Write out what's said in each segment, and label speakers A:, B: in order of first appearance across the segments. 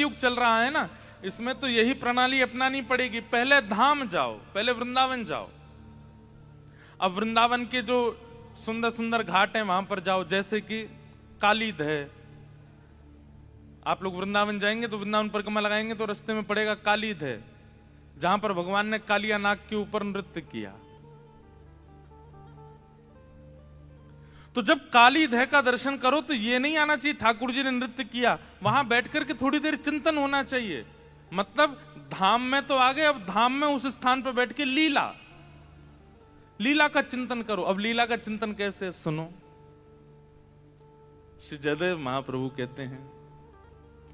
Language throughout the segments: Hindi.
A: कलयुग चल रहा है ना, इसमें तो यही प्रणाली अपनानी पड़ेगी। पहले धाम जाओ, पहले वृंदावन जाओ। अब वृंदावन के जो सुंदर सुंदर घाट हैं वहां पर जाओ, जैसे कि कालीद है। आप लोग वृंदावन जाएंगे तो वृंदावन परिक्रमा लगाएंगे तो रास्ते में पड़ेगा कालीद है, जहां पर भगवान ने कालिया नाग के ऊपर नृत्य किया। तो जब कालीद का दर्शन करो तो ये नहीं आना चाहिए ठाकुर जी ने नृत्य किया, वहां बैठ करके थोड़ी देर चिंतन होना चाहिए। मतलब धाम में तो आ गए, अब धाम में उस स्थान पर बैठ के लीला का चिंतन करो। अब लीला का चिंतन कैसे, सुनो। श्री जयदेव महाप्रभु कहते हैं,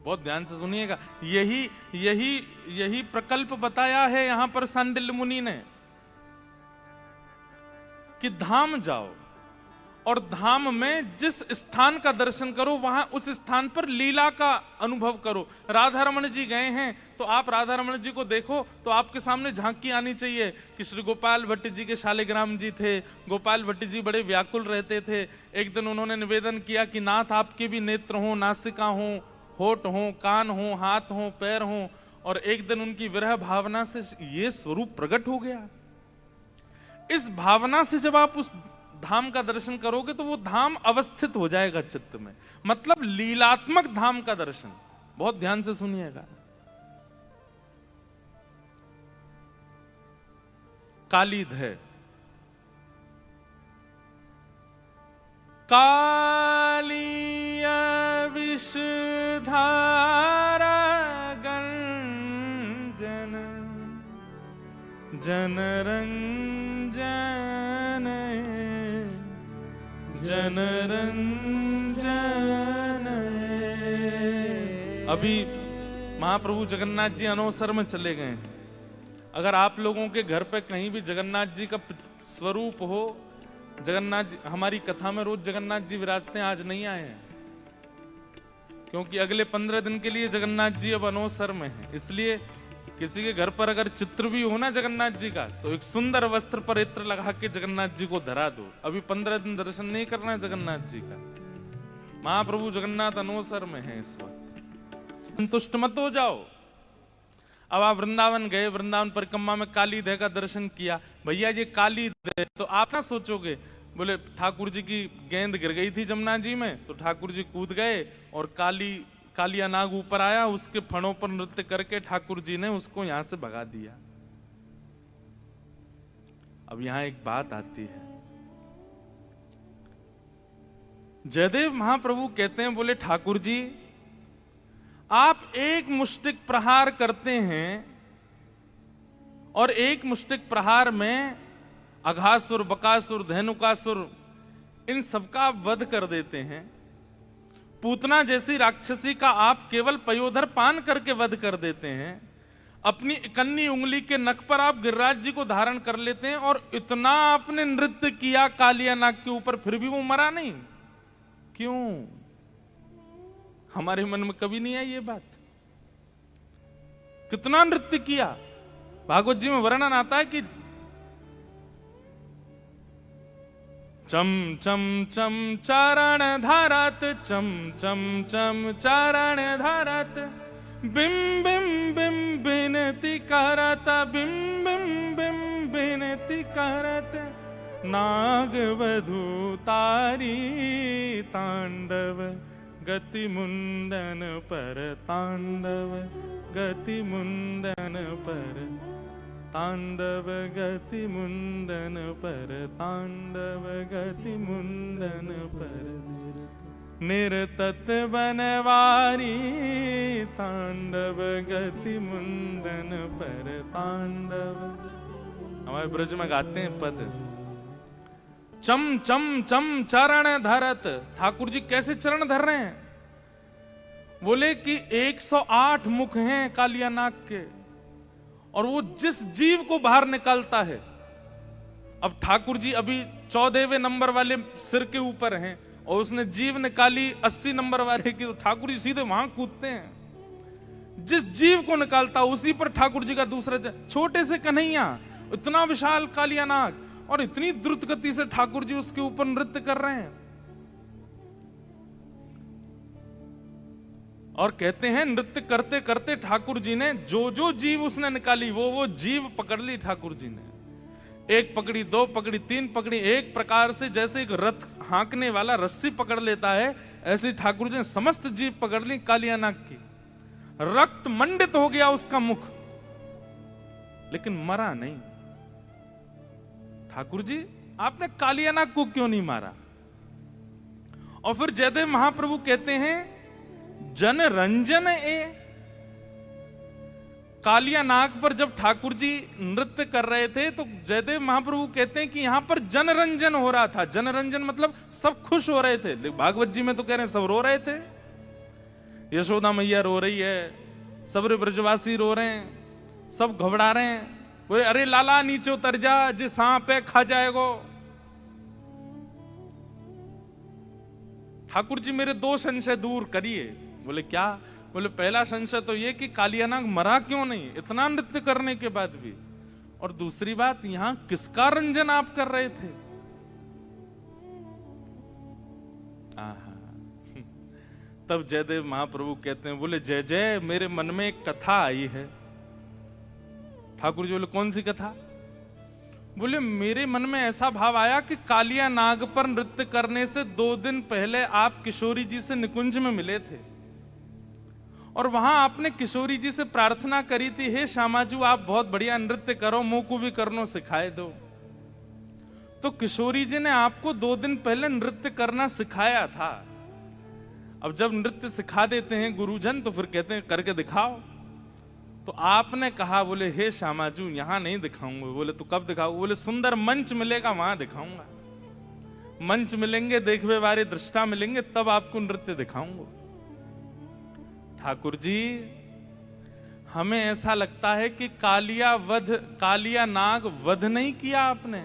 A: बहुत ध्यान से सुनिएगा, यही प्रकल्प बताया है यहां पर सांडिल्य मुनि ने कि धाम जाओ और धाम में जिस स्थान का दर्शन करो वहां उस स्थान पर लीला का अनुभव करो। राधा रमण जी गए हैं तो आप राधा रमण जी को देखो तो आपके सामने झांकी आनी चाहिए कि श्री गोपाल भट्ट जी के शालिग्राम जी थे। गोपाल भट्ट जी बड़े व्याकुल रहते थे। एक दिन उन्होंने निवेदन किया कि नाथ आपके भी नेत्र हो, नासिका हो, होठ हो, कान हो, हाथ हो, पैर हो। और एक दिन उनकी विरह भावना से ये स्वरूप प्रकट हो गया। इस भावना से जब आप उस धाम का दर्शन करोगे तो वो धाम अवस्थित हो जाएगा चित्त में, मतलब लीलात्मक धाम का दर्शन। बहुत ध्यान से सुनिएगा। कालीद है, कालिया विषधारा गंजन जनरंजन जनरंजन। अभी महाप्रभु जगन्नाथ जी अनवसर में चले गए। अगर आप लोगों के घर पे कहीं भी जगन्नाथ जी का स्वरूप हो, जगन्नाथ जी हमारी कथा में रोज जगन्नाथ जी विराजते हैं, आज नहीं आए हैं क्योंकि अगले 15 दिन के लिए जगन्नाथ जी अब अनवसर में हैं। इसलिए किसी के घर पर अगर चित्र भी हो ना जगन्नाथ जी का, तो एक सुंदर वस्त्र पर इत्र लगा के जगन्नाथ जी को धरा दो। अभी 15 दिन दर्शन नहीं करना है जगन्नाथ जी का। महाप्रभु जगन्नाथ अनवसर में है इस वक्त। संतुष्ट मत हो जाओ। अब आप वृंदावन गए, वृंदावन परिक्रमा में कालीद का दर्शन किया। भैया ये कालीद है, तो आप ना सोचोगे बोले ठाकुर जी की गेंद गिर गई थी जमुना जी में तो ठाकुर जी कूद गए और कालिया नाग ऊपर आया, उसके फणों पर नृत्य करके ठाकुर जी ने उसको यहां से भगा दिया। अब यहां एक बात आती है। जयदेव महाप्रभु कहते हैं, बोले ठाकुर जी आप एक मुष्टिक प्रहार करते हैं और एक मुष्टिक प्रहार में अघासुर, बकासुर, धेनुकासुर इन सबका आप वध कर देते हैं। पूतना जैसी राक्षसी का आप केवल पयोधर पान करके वध कर देते हैं। अपनी इकन्नी उंगली के नख पर आप गिरिराज जी को धारण कर लेते हैं और इतना आपने नृत्य किया कालिया नाग के ऊपर, फिर भी वो मरा नहीं। क्यों? हमारे मन में कभी नहीं आई ये बात। कितना नृत्य किया। भागवत जी में वर्णन आता है कि चम चम चम चारण धारत, चम चम चम चारण धारत, बिम बिम बिम बिनती करत, बिम बिम बिम बिनती करत, नाग वधू तारी तांडव, गति मुंडन पर तांडव, गति मुंडन पर तांडव, गति मुंडन पर तांडव, गति मुंडन पर निरतत बनवारी तांडव, गति मुंडन पर तांडव। हमारे ब्रज में गाते हैं पद, चम चम चम चरण धरत। ठाकुर जी कैसे चरण धर रहे हैं? बोले कि 108 मुख हैं कालिया नाग के और वो जिस जीव को बाहर निकालता है। अब ठाकुर जी अभी 14वें नंबर वाले सिर के ऊपर हैं और उसने जीव निकाली 80 नंबर वाले की, तो ठाकुर जी सीधे वहां कूदते हैं। जिस जीव को निकालता उसी पर ठाकुर जी का दूसरा छोटे से कन्हैया, इतना विशाल कालिया नाग और इतनी द्रुत गति से ठाकुर जी उसके ऊपर नृत्य कर रहे हैं। और कहते हैं नृत्य करते करते ठाकुर जी ने जो जो जीव उसने निकाली वो जीव पकड़ ली ठाकुर जी ने। एक पकड़ी, दो पकड़ी, तीन पकड़ी, एक प्रकार से जैसे एक रथ हाँकने वाला रस्सी पकड़ लेता है, ऐसे ठाकुर जी ने समस्त जीव पकड़ ली कालिया नाग की। रक्त मंडित हो गया उसका मुख, लेकिन मरा नहीं। ठाकुर जी आपने कालिया नाग को क्यों नहीं मारा? और फिर जयदेव महाप्रभु कहते हैं जन रंजन ए। कालिया नाग पर जब ठाकुर जी नृत्य कर रहे थे तो जयदेव महाप्रभु कहते हैं कि यहां पर जनरंजन हो रहा था। जनरंजन मतलब सब खुश हो रहे थे। भागवत जी में तो कह रहे हैं सब रो रहे थे। यशोदा मैया रो रही है, सब ब्रजवासी रो रहे हैं, सब घबरा रहे हैं। बोले अरे लाला नीचे उतर जा, जी सांप है खा जाएगो। ठाकुर जी मेरे दो संशय दूर करिए। बोले क्या? बोले पहला संशय तो ये कि कालिया नाग मरा क्यों नहीं इतना नृत्य करने के बाद भी, और दूसरी बात यहां किसका रंजन आप कर रहे थे? आहा। तब जयदेव महाप्रभु कहते हैं, बोले जय जय मेरे मन में एक कथा आई है। ठाकुर जी बोले कौन सी कथा? बोले मेरे मन में ऐसा भाव आया कि कालिया नाग पर नृत्य करने से 2 दिन पहले आप किशोरी जी से निकुंज में मिले थे और वहां आपने किशोरी जी से प्रार्थना करी थी, हे श्यामाजू आप बहुत बढ़िया नृत्य करो, मुंह को भी करनो सिखाए दो। तो किशोरी जी ने आपको 2 दिन पहले नृत्य करना सिखाया था। अब जब नृत्य सिखा देते हैं गुरुजन तो फिर कहते हैं करके दिखाओ। तो आपने कहा, बोले हे श्यामाजू यहां नहीं दिखाऊंगा। बोले तो कब दिखाओ? बोले सुंदर मंच मिलेगा वहां दिखाऊंगा। मंच मिलेंगे, देखवे वाले दृष्टा मिलेंगे, तब आपको नृत्य दिखाऊंगा। ठाकुर जी हमें ऐसा लगता है कि कालिया नाग वध नहीं किया आपने।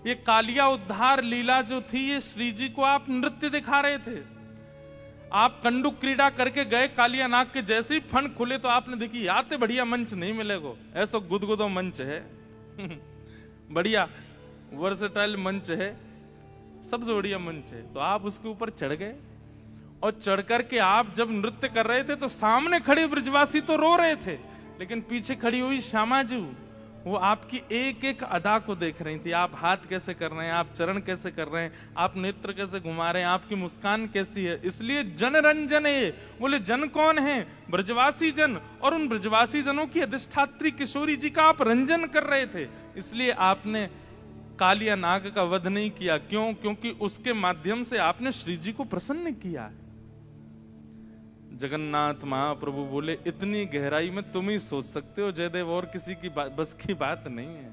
A: ये कालिया उद्धार लीला जो थी, ये श्री जी को आप नृत्य दिखा रहे थे। आप कंडुक क्रीड़ा करके गए, कालिया नाग के जैसे ही फन खुले तो आपने देखी याते बढ़िया मंच नहीं मिलेगो, ऐसा गुदगुदो मंच है बढ़िया वर्सेटाइल मंच है, सबसे बढ़िया मंच है। तो आप उसके ऊपर चढ़ गए और चढ़ करके आप जब नृत्य कर रहे थे तो सामने खड़े ब्रजवासी तो रो रहे थे, लेकिन पीछे खड़ी हुई श्यामाजू वो आपकी एक एक अदा को देख रही थी। आप हाथ कैसे कर रहे हैं, आप चरण कैसे कर रहे हैं, आप नेत्र कैसे घुमा रहे हैं, आपकी मुस्कान कैसी है। इसलिए जनरंजन है। बोले जन कौन है? ब्रजवासी जन। और उन ब्रजवासी जनों की अधिष्ठात्री किशोरी जी का आप रंजन कर रहे थे। इसलिए आपने कालिया नाग का वध नहीं किया। क्यों? क्योंकि उसके माध्यम से आपने श्री जी को प्रसन्न किया। जगन्नाथ महाप्रभु बोले इतनी गहराई में तुम ही सोच सकते हो जयदेव, और किसी की बस की बात नहीं है।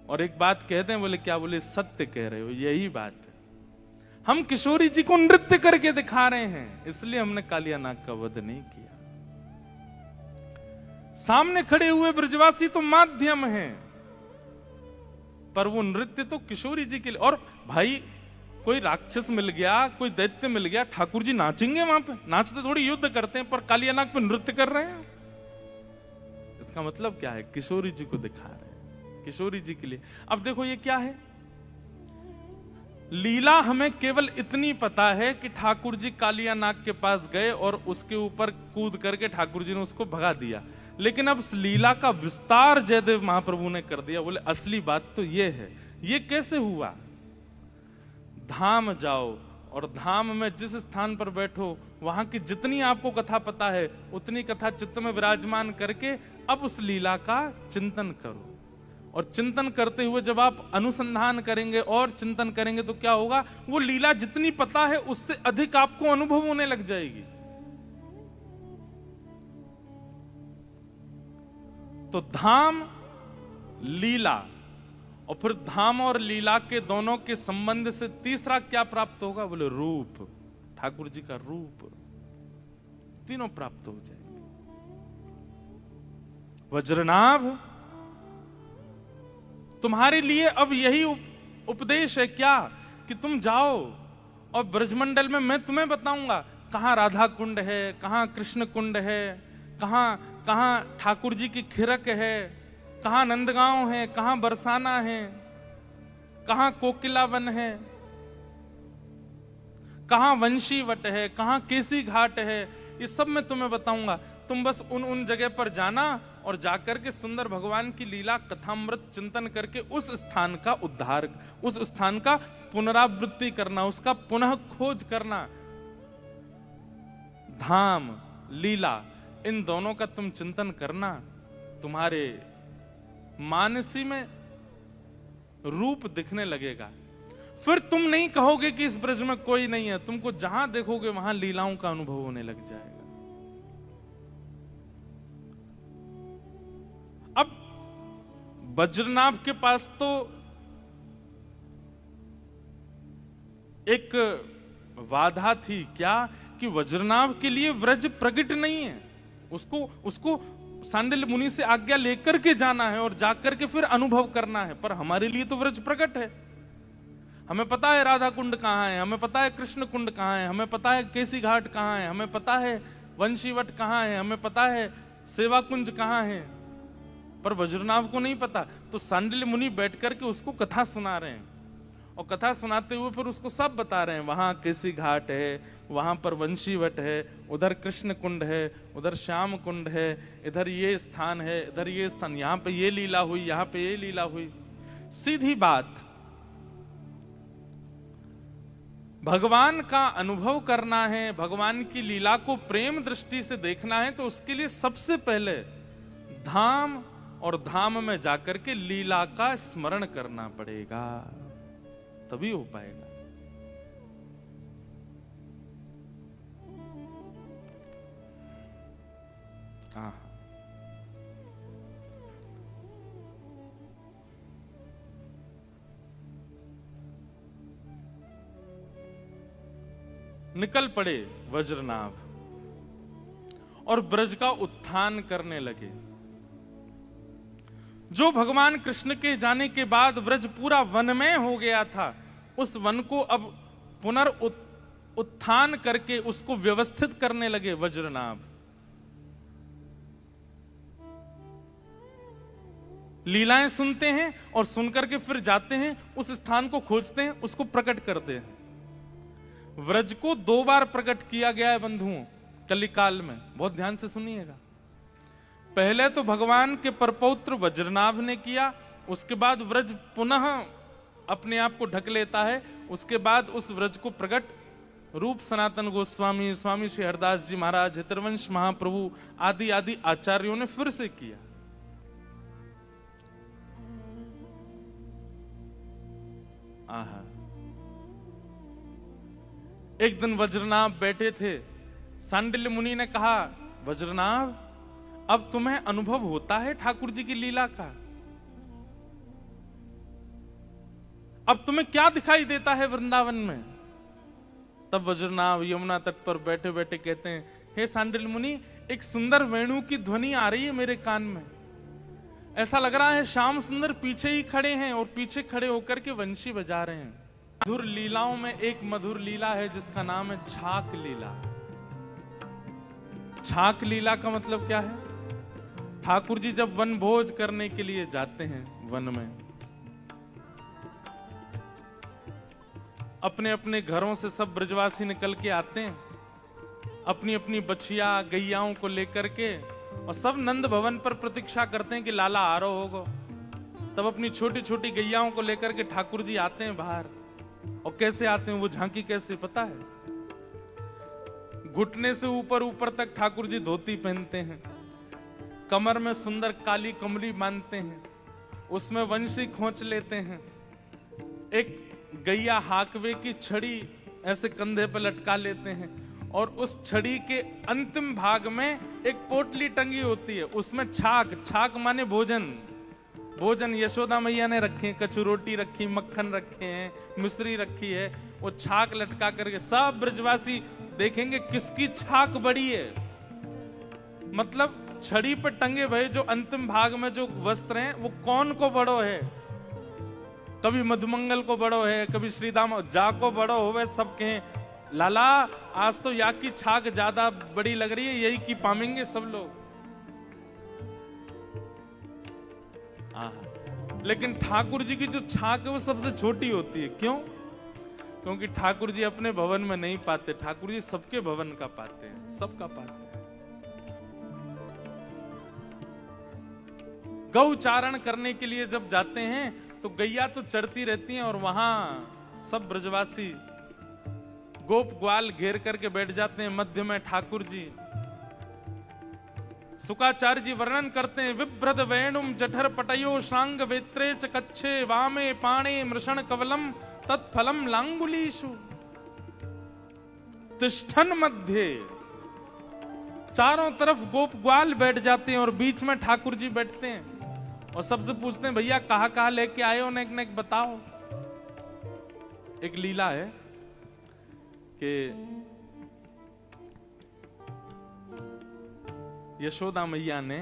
A: और एक बात कहते हैं, बोले क्या? बोले सत्य कह रहे हो, यही बात है। हम किशोरी जी को नृत्य करके दिखा रहे हैं, इसलिए हमने कालिया नाग का वध नहीं किया। सामने खड़े हुए ब्रजवासी तो माध्यम हैं, पर वो नृत्य तो किशोरी जी के लिए। और भाई कोई राक्षस मिल गया, कोई दैत्य मिल गया, ठाकुर जी नाचेंगे वहां पे? नाचते थोड़ी युद्ध करते हैं, पर कालिया नाग पे नृत्य कर रहे हैं। इसका मतलब क्या है? किशोरी जी को दिखा रहे हैं, किशोरी जी के लिए। अब देखो ये क्या है, लीला हमें केवल इतनी पता है कि ठाकुर जी कालिया नाग के पास गए और उसके ऊपर कूद करके ठाकुर जी ने उसको भगा दिया। लेकिन अब इस लीला का विस्तार जयदेव महाप्रभु ने कर दिया। बोले असली बात तो ये है। ये कैसे हुआ? धाम जाओ और धाम में जिस स्थान पर बैठो वहां की जितनी आपको कथा पता है उतनी कथा चित्त में विराजमान करके अब उस लीला का चिंतन करो। और चिंतन करते हुए जब आप अनुसंधान करेंगे और चिंतन करेंगे तो क्या होगा? वो लीला जितनी पता है उससे अधिक आपको अनुभव होने लग जाएगी। तो धाम, लीला, और फिर धाम और लीला के दोनों के संबंध से तीसरा क्या प्राप्त होगा? बोले रूप, ठाकुर जी का रूप। तीनों प्राप्त हो जाएंगे। वज्रनाभ तुम्हारे लिए अब यही उपदेश है क्या कि तुम जाओ और ब्रजमंडल में मैं तुम्हें बताऊंगा कहां राधा कुंड है, कहां कृष्ण कुंड है, कहां ठाकुर जी की खिरक है, कहां नंदगांव है, कहां बरसाना है, कहां कोकिलावन है, कहां वंशीवट है, कहां केसी घाट है। ये सब मैं तुम्हें बताऊंगा। तुम बस उन जगह पर जाना और जाकर के सुंदर भगवान की लीला कथामृत चिंतन करके उस स्थान का उद्धार, उस स्थान का पुनरावृत्ति करना, उसका पुनः खोज करना। धाम लीला इन दोनों का तुम चिंतन करना, तुम्हारे मानसी में रूप दिखने लगेगा। फिर तुम नहीं कहोगे कि इस ब्रज में कोई नहीं है, तुमको जहां देखोगे वहां लीलाओं का अनुभव होने लग जाएगा। अब वज्रनाभ के पास तो एक बाधा थी, क्या कि वज्रनाभ के लिए व्रज प्रकट नहीं है, उसको सांडिल्य मुनि से आज्ञा लेकर के जाना है और जाकर के फिर अनुभव करना है। पर हमारे लिए तो व्रज प्रकट है, हमें पता है राधा कुंड कहां है, हमें पता है कृष्ण कुंड कहां है, हमें पता है केसी घाट कहां है, हमें पता है वंशीवट कहां है, हमें पता है सेवा कुंज कहां है, पर वज्रनाभ को नहीं पता। तो सांडिल्य मुनि बैठ करके उसको कथा सुना रहे हैं और कथा सुनाते हुए फिर उसको सब बता रहे हैं, वहां केसी घाट है, वहां पर वंशीवट है, उधर कृष्ण कुंड है, उधर श्याम कुंड है, इधर ये स्थान है, इधर ये स्थान, यहां पे ये लीला हुई, यहां पे ये लीला हुई। सीधी बात, भगवान का अनुभव करना है, भगवान की लीला को प्रेम दृष्टि से देखना है, तो उसके लिए सबसे पहले धाम और धाम में जाकर के लीला का स्मरण करना पड़ेगा, तभी हो पाएगा। निकल पड़े वज्रनाभ और ब्रज का उत्थान करने लगे। जो भगवान कृष्ण के जाने के बाद व्रज पूरा वनमय हो गया था, उस वन को अब उत्थान करके उसको व्यवस्थित करने लगे वज्रनाभ। लीलाएं सुनते हैं और सुनकर के फिर जाते हैं, उस स्थान को खोजते हैं, उसको प्रकट करते हैं। व्रज को 2 बार प्रकट किया गया है बंधुओं कलिकाल में, बहुत ध्यान से सुनिएगा। पहले तो भगवान के परपौत्र वज्रनाभ ने किया, उसके बाद व्रज पुनः अपने आप को ढक लेता है, उसके बाद उस व्रज को प्रकट रूप सनातन गोस्वामी, स्वामी श्री हरदास जी महाराज, हितरवंश महाप्रभु आदि आदि आचार्यों ने फिर से किया। आहा, एक दिन वज्रनाभ बैठे थे, सांडिल्य मुनि ने कहा, वज्रनाभ अब तुम्हें अनुभव होता है ठाकुर जी की लीला का, अब तुम्हें क्या दिखाई देता है वृंदावन में? तब वज्रनाभ यमुना तट पर बैठे बैठे कहते हैं, हे सांडिल्य मुनि, एक सुंदर वेणु की ध्वनि आ रही है मेरे कान में, ऐसा लग रहा है श्याम सुंदर पीछे ही खड़े हैं और पीछे खड़े होकर के वंशी बजा रहे हैं। मधुर लीलाओं में एक मधुर लीला है जिसका नाम है छाक लीला। छाक लीला का मतलब क्या है? ठाकुर जी जब वन भोज करने के लिए जाते हैं, वन में अपने अपने घरों से सब ब्रजवासी निकल के आते हैं, अपनी अपनी बछिया गैयाओं को लेकर के, और सब नंद भवन पर प्रतीक्षा करते हैं कि लाला आ रहा होगा। तब अपनी छोटी छोटी गैयाओं को लेकर के ठाकुर जी आते हैं बाहर। और कैसे आते हैं वो झांकी कैसे पता है? घुटने से ऊपर ऊपर तक ठाकुर जी धोती पहनते हैं, कमर में सुंदर काली कमरी बांधते हैं, उसमें वंशी खोंच लेते हैं, एक गैया हाकवे की छड़ी ऐसे कंधे पर लटका लेते हैं, और उस छड़ी के अंतिम भाग में एक पोटली टंगी होती है, उसमें छाक, छाक माने भोजन, भोजन यशोदा मैया ने रखे हैं, कछु रोटी रखी, मक्खन रखे हैं, मिश्री रखी है, वो छाक लटका करके सब ब्रजवासी देखेंगे किसकी छाक बड़ी है। मतलब छड़ी पर टंगे भय जो अंतिम भाग में जो वस्त्र हैं वो कौन को बड़ो है, कभी मधुमंगल को बड़ो है, कभी श्रीदाम जा को बड़ो होवे, सब कहें लाला आज तो या की छाक ज्यादा बड़ी लग रही है, यही की पामेंगे सब लोग। लेकिन ठाकुर जी की जो छाक है वो सबसे छोटी होती है। क्यों? क्योंकि ठाकुर जी अपने भवन में नहीं पाते, ठाकुर जी सबके भवन का पाते हैं, सबका पाते हैं। गौचारण करने के लिए जब जाते हैं तो गैया तो चढ़ती रहती हैं और वहां सब ब्रजवासी गोप ग्वाल घेर करके बैठ जाते हैं, मध्य में ठाकुर जी। सुकाचार्य जी वर्णन करते हैं, विभ्रद वेणुम जठर पटयो शांग वेत्रे च कच्छे वामे पाणे मृषण कवलम तत्फलम लांगुलीषु तिष्ठन मध्य। चारों तरफ गोप ग्वाल बैठ जाते हैं और बीच में ठाकुर जी बैठते हैं और सबसे पूछते हैं, भैया कहां कहां लेके आए हो, नेक नेक बताओ। एक लीला है कि यशोदा मैया ने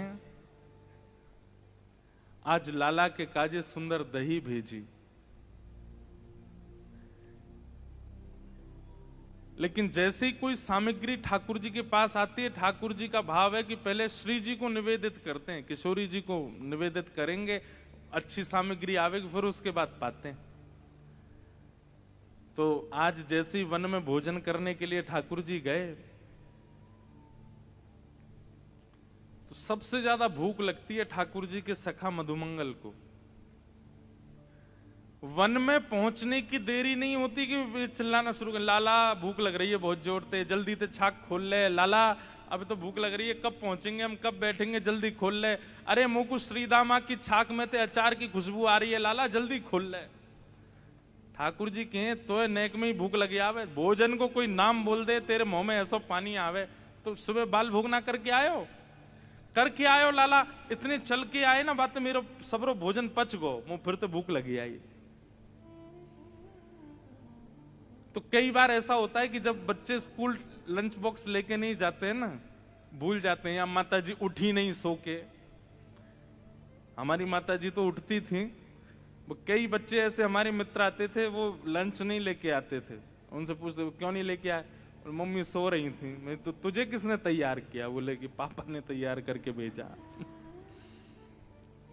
A: आज लाला के काजे सुंदर दही भेजी, लेकिन जैसे ही कोई सामग्री ठाकुर जी के पास आती है, ठाकुर जी का भाव है कि पहले श्री जी को निवेदित करते हैं, किशोरी जी को निवेदित करेंगे, अच्छी सामग्री आवेगी फिर उसके बाद पाते हैं। तो आज जैसे ही वन में भोजन करने के लिए ठाकुर जी गए तो सबसे ज्यादा भूख लगती है ठाकुर जी के सखा मधुमंगल को। वन में पहुंचने की देरी नहीं होती कि चिल्लाना शुरू कर, लाला भूख लग रही है बहुत जोर से, जल्दी से छाक खोल ले, लाला अभी तो भूख लग रही है, कब पहुंचेंगे हम, कब बैठेंगे, जल्दी खोल ले, अरे मुकु श्रीदामा की छाक में ते अचार की खुशबू आ रही है, लाला जल्दी खोल ले। ठाकुर जी कहें तो नेक में ही भूख लगी आवे, भोजन को कोई नाम बोल दे तेरे मुंह में ऐसा पानी आवे, तो सुबह बाल भोग ना करके आयो, करके आयो लाला, इतने चल के आए ना बात मेरो सबरो भोजन पच गो, मुंह फिर तो भूख लगी आई। तो कई बार ऐसा होता है कि जब बच्चे स्कूल लंच बॉक्स लेके नहीं जाते हैं ना, भूल जाते हैं, या माता जी उठी नहीं सो के, हमारी माता जी तो उठती थी, कई बच्चे ऐसे हमारे मित्र आते थे वो लंच नहीं लेके आते थे, उनसे पूछते क्यों नहीं लेके आए, और मम्मी सो रही थी। मैं तो तुझे किसने तैयार किया, बोले कि पापा ने तैयार करके भेजा।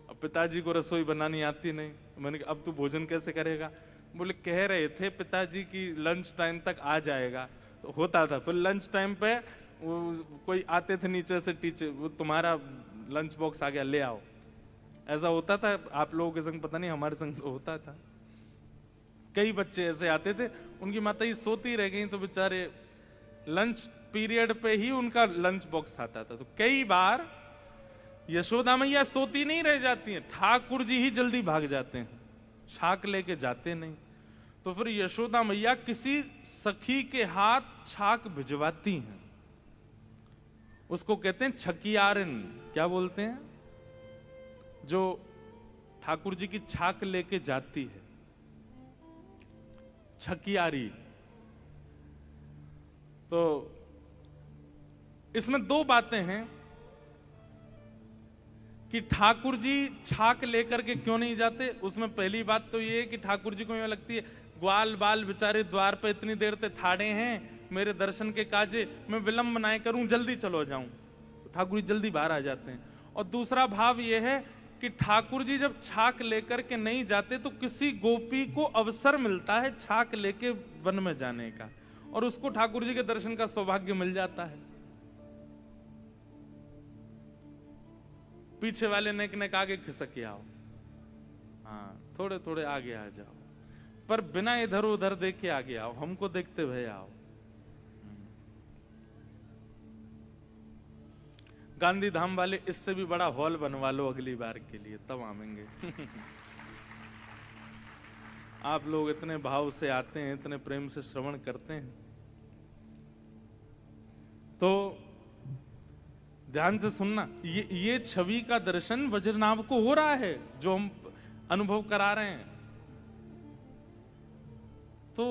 A: अब पिताजी को रसोई बनानी आती नहीं, मैंने कहा अब तू भोजन कैसे करेगा, बोले कह रहे थे पिताजी की लंच टाइम तक आ जाएगा, तो होता था। फिर लंच टाइम पे वो कोई आते थे नीचे से, टीचर वो तुम्हारा लंच बॉक्स आ गया ले आओ, ऐसा होता था। आप लोगों के संग पता नहीं, हमारे संग तो होता था। कई बच्चे ऐसे आते थे, उनकी माता ही सोती रह गई तो बेचारे लंच पीरियड पे ही उनका लंच बॉक्स आता था। तो कई बार यशोदा मैया सोती नहीं रह जाती हैं, ठाकुर जी ही जल्दी भाग जाते हैं, छाक लेके जाते नहीं। तो फिर यशोदा मैया किसी सखी के हाथ छाक भिजवाती हैं, उसको कहते हैं छकियारन। क्या बोलते हैं? जो ठाकुर जी की छाक लेके जाती है, छकियारी। तो इसमें दो बातें हैं कि ठाकुर जी छाक लेकर के क्यों नहीं जाते। उसमें पहली बात तो ये है कि ठाकुर जी को ये लगती है ग्वाल बाल बेचारे द्वार पे इतनी देर तक ठाड़े हैं, मेरे दर्शन के काजे, मैं विलंब ना करूं, जल्दी चलो जाऊं। तो ठाकुर जी जल्दी बाहर आ जाते हैं। और दूसरा भाव ये है कि ठाकुर जी जब छाक लेकर के नहीं जाते तो किसी गोपी को अवसर मिलता है छाक लेके वन में जाने का, और उसको ठाकुर जी के दर्शन का सौभाग्य मिल जाता है। पीछे वाले नेक नेक आगे खिसक आओ, हाँ थोड़े थोड़े आगे आ जाओ, पर बिना इधर उधर देखे आगे आओ, हमको देखते हुए आओ। गांधी धाम वाले इससे भी बड़ा हॉल बनवा लो अगली बार के लिए, तब आवेंगे। आप लोग इतने भाव से आते हैं, इतने प्रेम से श्रवण करते हैं, तो ध्यान से सुनना। ये छवि का दर्शन वज्रनाभ को हो रहा है जो हम अनुभव करा रहे हैं। तो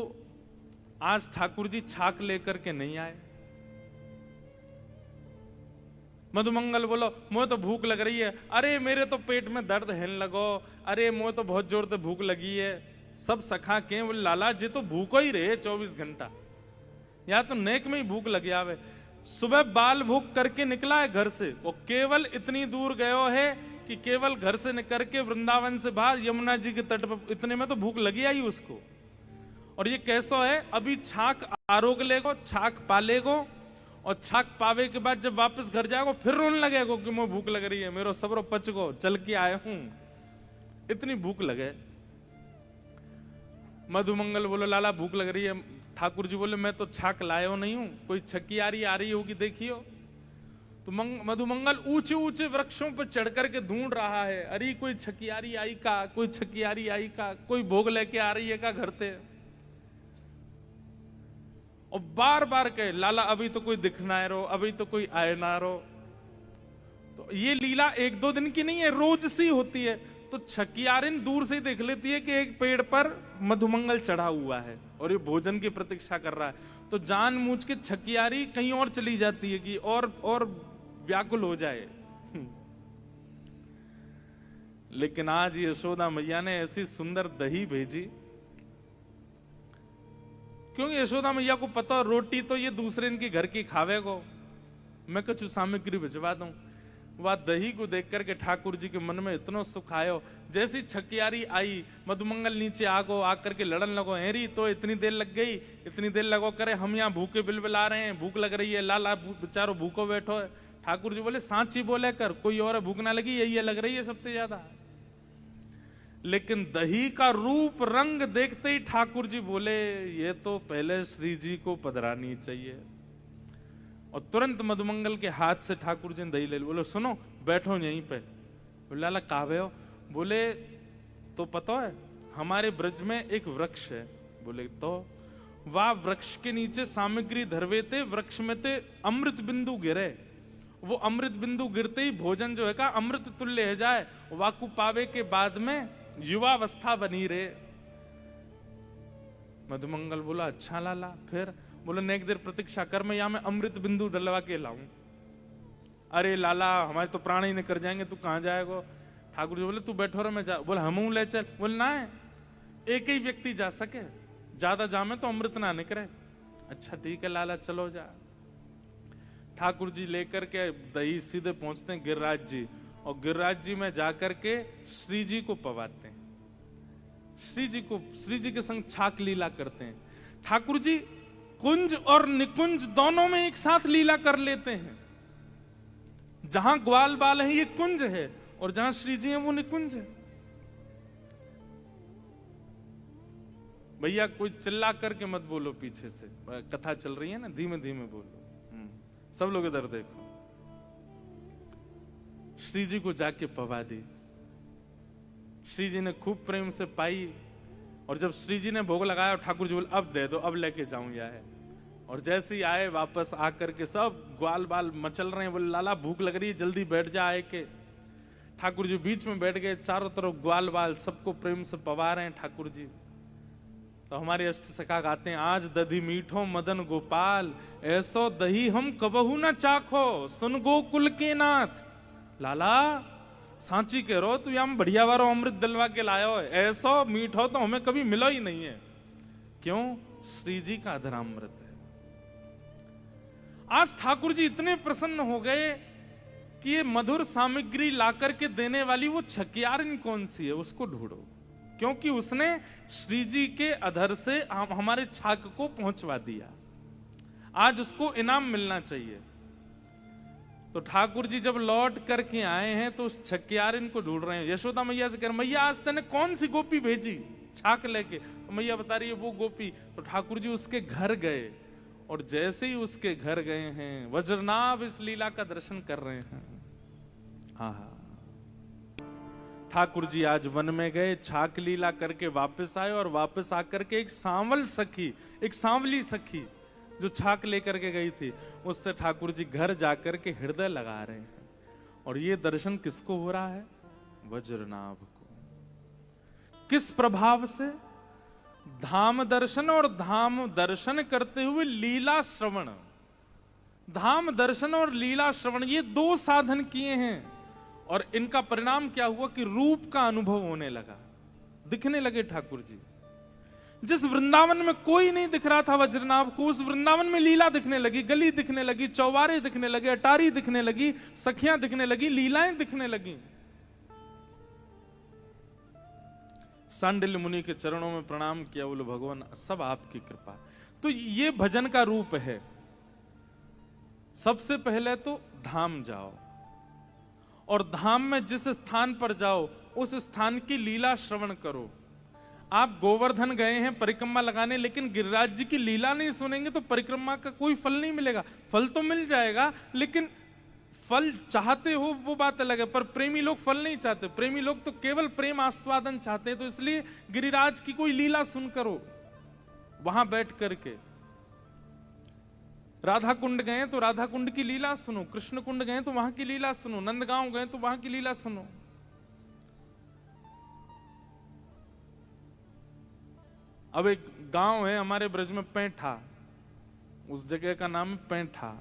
A: आज ठाकुर जी छाक लेकर के नहीं आए। मधुमंगल बोलो मुझे तो भूख लग रही है, अरे मेरे तो पेट में दर्द है लगो, अरे मुझे तो बहुत जोर से भूख लगी है। सब सखा के बोले लाला जी तो भूखो ही रहे 24 घंटा, या तो नेक में ही भूख लगी आवे। सुबह बाल भूख करके निकला है घर से, वो केवल इतनी दूर गयो है कि केवल घर से निकल के वृंदावन से बाहर यमुना जी के तट पर, इतने में तो भूख लगी आई उसको। और ये कैसो है, अभी छाक आरोग लेगो, छाक पालेगो, और छाक पावे के बाद जब वापस घर जाएगो फिर रोने लगेगो कि मुझे भूख लग रही है, मेरो सबरो पच गो, चल के आए हूं, इतनी भूख लगे। मधुमंगल बोलो लाला भूख लग रही है। ठाकुर जी बोले मैं तो छाक लायो नहीं हूं, कोई छकियारी आ रही होगी देखियो। तो मधुमंगल ऊंचे ऊंचे वृक्षों पर चढ़ करके ढूंढ रहा है, अरे कोई छकियारी आई का, कोई छकियारी आई का, कोई भोग लेके आ रही है का घर से। और बार बार कहे लाला अभी तो कोई दिख ना रो, अभी तो कोई आए ना रो। तो ये लीला एक दो दिन की नहीं है, रोज सी होती है। तो छकियारिन दूर से देख लेती है कि एक पेड़ पर मधुमंगल चढ़ा हुआ है और ये भोजन की प्रतीक्षा कर रहा है, तो जानबूझ के छकियारी कहीं और चली जाती है कि और व्याकुल हो जाए। लेकिन आज यशोदा मैया ने ऐसी सुंदर दही भेजी, क्योंकि यशोदा मैया को पता रोटी तो ये दूसरे इनके घर की खावेगो, मैं कुछ सामग्री भिजवा दूं। वह दही को देख करके ठाकुर जी के मन में इतना सुख आयो। जैसी छकियारी आई, मधुमंगल नीचे आगो, आकर के लड़न लगो, हेरी तो इतनी देर लग गई, इतनी देर लगो करे, हम यहाँ भूखे बिलबिला रहे हैं, भूख लग रही है, लाला बेचारो भूखो बैठो है। ठाकुर जी बोले सांची बोले कर, कोई और भूख ना लगी, यही लग रही है सबसे ज्यादा। लेकिन दही का रूप रंग देखते ही ठाकुर जी बोले ये तो पहले श्री जी को पधरानी चाहिए। और तुरंत मधुमंगल के हाथ से ठाकुर जी ने दही ले ली। बोले सुनो बैठो यहीं पे। बोले लाला कावे हो? बोले तो पता है हमारे ब्रज में एक वृक्ष है। बोले तो वह वृक्ष के नीचे सामग्री धरवे थे, वृक्ष में थे अमृत बिंदु गिरे, वो अमृत बिंदु गिरते ही भोजन जो है का अमृत तुल्य है जाए, वाकु पावे के बाद में युवावस्था बनी रे। मधुमंगल बोला अच्छा लाला। फिर बोले नेक देर प्रतीक्षा कर, मैं यहां में अमृत बिंदु डलवा के लाऊं। अरे लाला हमारे तो प्राण ही नहीं कर जाएंगे, तू कहां जाएगा? ठाकुर जी बोले तू बैठो रे मैं जा। बोले हम ले चल। बोले ना एक ही व्यक्ति जा सके, ज्यादा जामे तो अमृत ना निकले। अच्छा ठीक है लाला चलो जा। ठाकुर जी लेकर के दही सीधे पहुंचते हैं गिरिराज जी, और गिरिराज जी में जाकर के श्री जी को पवाते हैं, श्री जी के संग छाक लीला करते हैं। ठाकुर जी कुंज और निकुंज दोनों में एक साथ लीला कर लेते हैं। जहां ग्वाल बाल है ये कुंज है, और जहां श्री जी है वो निकुंज है। भैया कोई चिल्ला करके मत बोलो, पीछे से कथा चल रही है ना, धीमे धीमे बोलो। सब लोग इधर देखो। श्री जी को जाके पवा दी। श्री जी ने खूब प्रेम से पाई, और जब श्री जी ने भोग लगाया ठाकुर जी बोले अब दे दो, अब लेके जाऊं या है। और जैसे ही आए वापस आकर के सब ग्वाल बाल मचल रहे हैं। बोले लाला भूख लग रही है, जल्दी बैठ जा आए के। ठाकुर जी बीच में बैठ गए, चारों तरफ ग्वाल बाल सबको प्रेम से पवा रहे हैं ठाकुर जी। तो हमारे अष्ट सखा गाते हैं आज दधी मीठो मदन गोपाल, ऐसो दही हम कबहू न चाखो, सुन गोकुल के नाथ। लाला सांची कह रो तू यहाँ बढ़िया वारो अमृत दिलवा के लायो है, ऐसो मीठो तो हमें कभी मिलो ही नहीं है। क्यों? श्री जी का अधरामृत है। आज ठाकुर जी इतने प्रसन्न हो गए कि ये मधुर सामग्री लाकर के देने वाली वो छकियारिन कौन सी है, उसको ढूंढो, क्योंकि उसने श्री जी के अधर से हमारे छाक को पहुंचवा दिया। आज उसको इनाम मिलना चाहिए। तो ठाकुर जी जब लौट करके आए हैं तो उस छकियारिन को ढूंढ रहे हैं। यशोदा मैया से कह रहे मैया आज तेने कौन सी गोपी भेजी छाक लेके? तो मैया बता रही है वो गोपी। तो ठाकुर जी उसके घर गए, और जैसे ही उसके घर गए हैं वज्रनाभ इस लीला का दर्शन कर रहे हैं। हाँ, ठाकुर जी आज वन में गए, छाक लीला करके वापस आए, और वापस आकर के एक सांवल सखी, एक सांवली सखी जो छाक लेकर के गई थी, उससे ठाकुर जी घर जाकर के हृदय लगा रहे हैं। और ये दर्शन किसको हो रहा है? वज्रनाभ को। किस प्रभाव से? धाम दर्शन और धाम दर्शन करते हुए लीला श्रवण। धाम दर्शन और लीला श्रवण ये दो साधन किए हैं, और इनका परिणाम क्या हुआ कि रूप का अनुभव होने लगा, दिखने लगे ठाकुर जी। जिस वृंदावन में कोई नहीं दिख रहा था वज्रनाभ को, उस वृंदावन में लीला दिखने लगी, गली दिखने लगी, चौबारे दिखने लगे, अटारी दिखने लगी, सखियां दिखने लगी, लीलाएं दिखने लगी। सांडिल्य मुनि के चरणों में प्रणाम किया, बोले भगवान सब आपकी कृपा। तो ये भजन का रूप है। सबसे पहले तो धाम जाओ, और धाम में जिस स्थान पर जाओ उस स्थान की लीला श्रवण करो। आप गोवर्धन गए हैं परिक्रमा लगाने, लेकिन गिरिराज जी की लीला नहीं सुनेंगे तो परिक्रमा का कोई फल नहीं मिलेगा। फल तो मिल जाएगा, लेकिन फल चाहते हो वो बात अलग है, पर प्रेमी लोग फल नहीं चाहते। प्रेमी लोग तो केवल प्रेम आस्वादन चाहते हैं। तो इसलिए गिरिराज की कोई लीला सुन करो वहां बैठ करके। राधा कुंड गए तो राधा कुंड की लीला सुनो, कृष्ण कुंड गए तो वहां की लीला सुनो, नंदगांव गए तो वहां की लीला सुनो। अब एक गांव है हमारे ब्रज में पैंठा, उस जगह का नाम है पैंठा।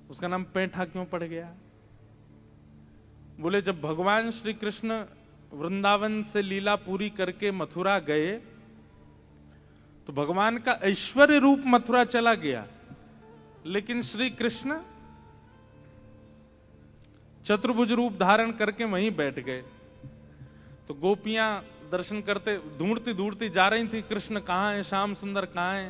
A: उसका नाम पैंठा क्यों पड़ गया? बोले जब भगवान श्री कृष्ण वृंदावन से लीला पूरी करके मथुरा गए तो भगवान का ऐश्वर्य रूप मथुरा चला गया, लेकिन श्री कृष्ण चतुर्भुज रूप धारण करके वहीं बैठ गए। तो गोपियां दर्शन करते ढूंढती ढूंढती जा रही थी, कृष्ण कहां है, श्याम सुंदर कहां है।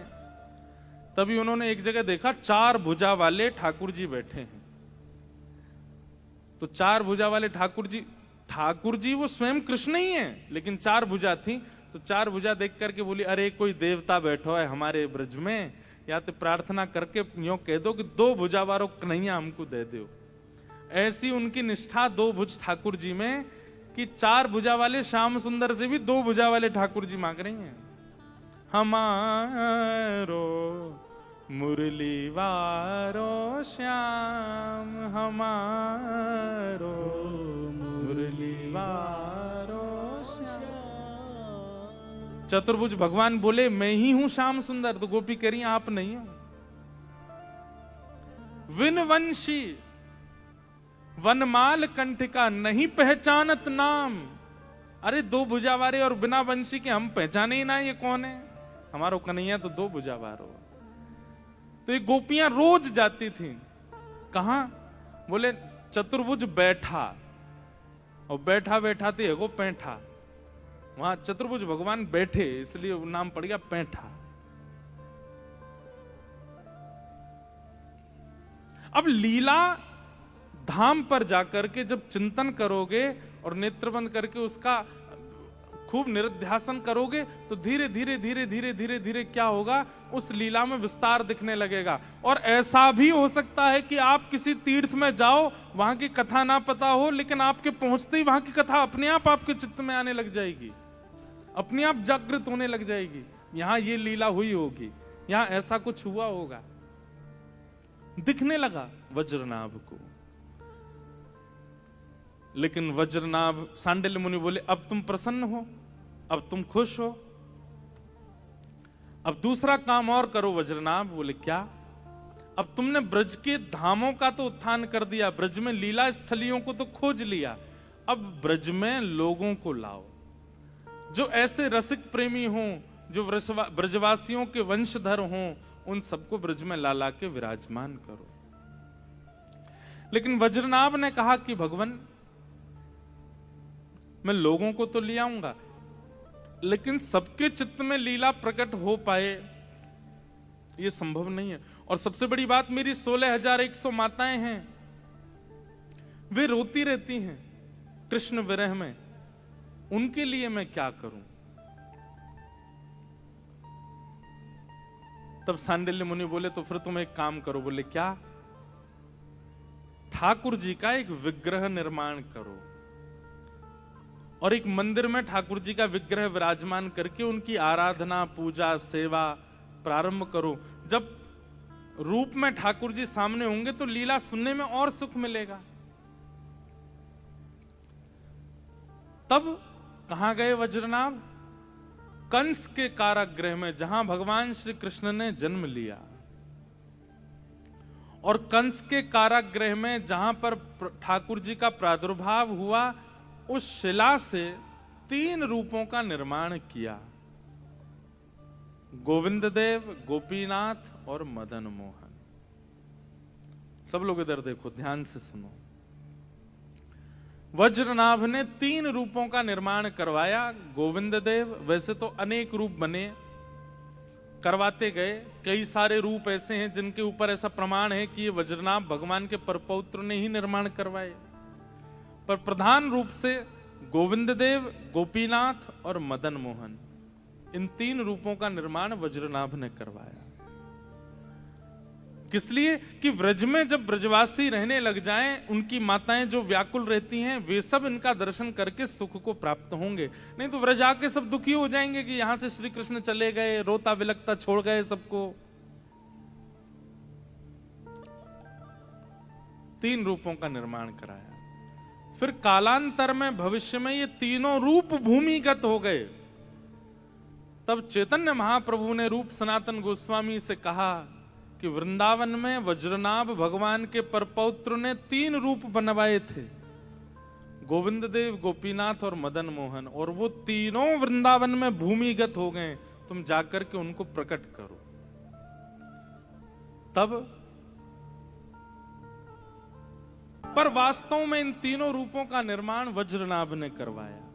A: तभी उन्होंने एक जगह देखा 4 भुजा वाले ठाकुर जी बैठे हैं। तो 4 भुजा वाले ठाकुर जी वो स्वयं कृष्ण ही हैं, लेकिन 4 भुजा थी। तो 4 भुजा देख करके बोली, अरे कोई देवता बैठो है हमारे ब्रज में, या तो प्रार्थना करके यूं कह दो कि 2 भुजा वालों कन्हैया हमको दे दो। ऐसी उनकी निष्ठा 2 भुज ठाकुर जी में कि 4 भुजा वाले श्याम सुंदर से भी 2 भुजा वाले ठाकुर जी मांग रही हैं, हमारो मुरली वारो श्याम, हमारो मुरली वारो श्याम। चतुर्भुज भगवान बोले मैं ही हूं श्याम सुंदर। तो गोपी कह रही आप नहीं हो। विनवंशी वनमाल कंठिका नहीं पहचानत नाम। अरे 2 भुजा वाले और बिना वंशी के हम पहचाने ही ना ये कौन है। हमारो कन्हैया तो 2 भुजा वारो। तो ये गोपियां रोज जाती थी। कहां? बोले चतुर्भुज बैठा, और बैठा बैठा थी वो पैंठा। वहां चतुर्भुज भगवान बैठे, इसलिए नाम पड़ गया पैंठा। अब लीला धाम पर जाकर के जब चिंतन करोगे और नेत्रबंद करके उसका खूब निरध्यासन करोगे तो धीरे धीरे धीरे धीरे धीरे धीरे क्या होगा, उस लीला में विस्तार दिखने लगेगा। और ऐसा भी हो सकता है कि आप किसी तीर्थ में जाओ, वहां की कथा ना पता हो, लेकिन आपके पहुंचते ही वहां की कथा अपने आप आपके चित्त में आने लग जाएगी, अपने आप जागृत होने लग जाएगी। यहां ये लीला हुई होगी, यहां ऐसा कुछ हुआ होगा, दिखने लगा वज्रनाभ को। लेकिन वज्रनाभ, सांडिल्य मुनि बोले अब तुम प्रसन्न हो, अब तुम खुश हो, अब दूसरा काम और करो वज्रनाभ। बोले क्या? अब तुमने ब्रज के धामों का तो उत्थान कर दिया, ब्रज में लीला स्थलियों को तो खोज लिया, अब ब्रज में लोगों को लाओ जो ऐसे रसिक प्रेमी हों, जो ब्रजवासियों के वंशधर हों, उन सबको ब्रज में ला ला के विराजमान करो। लेकिन वज्रनाभ ने कहा कि भगवान मैं लोगों को तो ले आऊंगा, लेकिन सबके चित्त में लीला प्रकट हो पाए ये संभव नहीं है। और सबसे बड़ी बात, मेरी 16,100 माताएं हैं, वे रोती रहती हैं कृष्ण विरह में, उनके लिए मैं क्या करूं? तब सांडिल्य मुनि बोले तो फिर तुम एक काम करो। बोले क्या? ठाकुर जी का एक विग्रह निर्माण करो और एक मंदिर में ठाकुर जी का विग्रह विराजमान करके उनकी आराधना, पूजा, सेवा प्रारंभ करो। जब रूप में ठाकुर जी सामने होंगे तो लीला सुनने में और सुख मिलेगा। तब कहां गए वज्रनाभ? कंस के कारागृह में, जहां भगवान श्री कृष्ण ने जन्म लिया। और कंस के कारागृह में जहां पर ठाकुर जी का प्रादुर्भाव हुआ, उस शिला से 3 रूपों का निर्माण किया, गोविंद देव, गोपीनाथ और मदन मोहन। सब लोग इधर देखो, ध्यान से सुनो। वज्रनाभ ने 3 रूपों का निर्माण करवाया। गोविंद देव वैसे तो अनेक रूप बने, करवाते गए। कई सारे रूप ऐसे हैं जिनके ऊपर ऐसा प्रमाण है कि ये वज्रनाभ भगवान के परपौत्र ने ही निर्माण करवाए। पर प्रधान रूप से गोविंद देव, गोपीनाथ और मदन मोहन, इन 3 रूपों का निर्माण वज्रनाभ ने करवाया। किस लिए? कि व्रज में जब ब्रजवासी रहने लग जाएं, उनकी माताएं जो व्याकुल रहती हैं, वे सब इनका दर्शन करके सुख को प्राप्त होंगे। नहीं तो व्रज आके सब दुखी हो जाएंगे कि यहां से श्री कृष्ण चले गए, रोता विलकता छोड़ गए सबको। 3 रूपों का निर्माण कराया। फिर कालांतर में भविष्य में ये तीनों रूप भूमिगत हो गए। तब चैतन्य महाप्रभु ने रूप सनातन गोस्वामी से कहा कि वृंदावन में वज्रनाभ भगवान के परपौत्र ने 3 रूप बनवाए थे, गोविंद देव, गोपीनाथ और मदन मोहन, और वो तीनों वृंदावन में भूमिगत हो गए। तुम जाकर के उनको प्रकट करो। तब पर वास्तव में इन तीनों रूपों का निर्माण वज्रनाभ ने करवाया,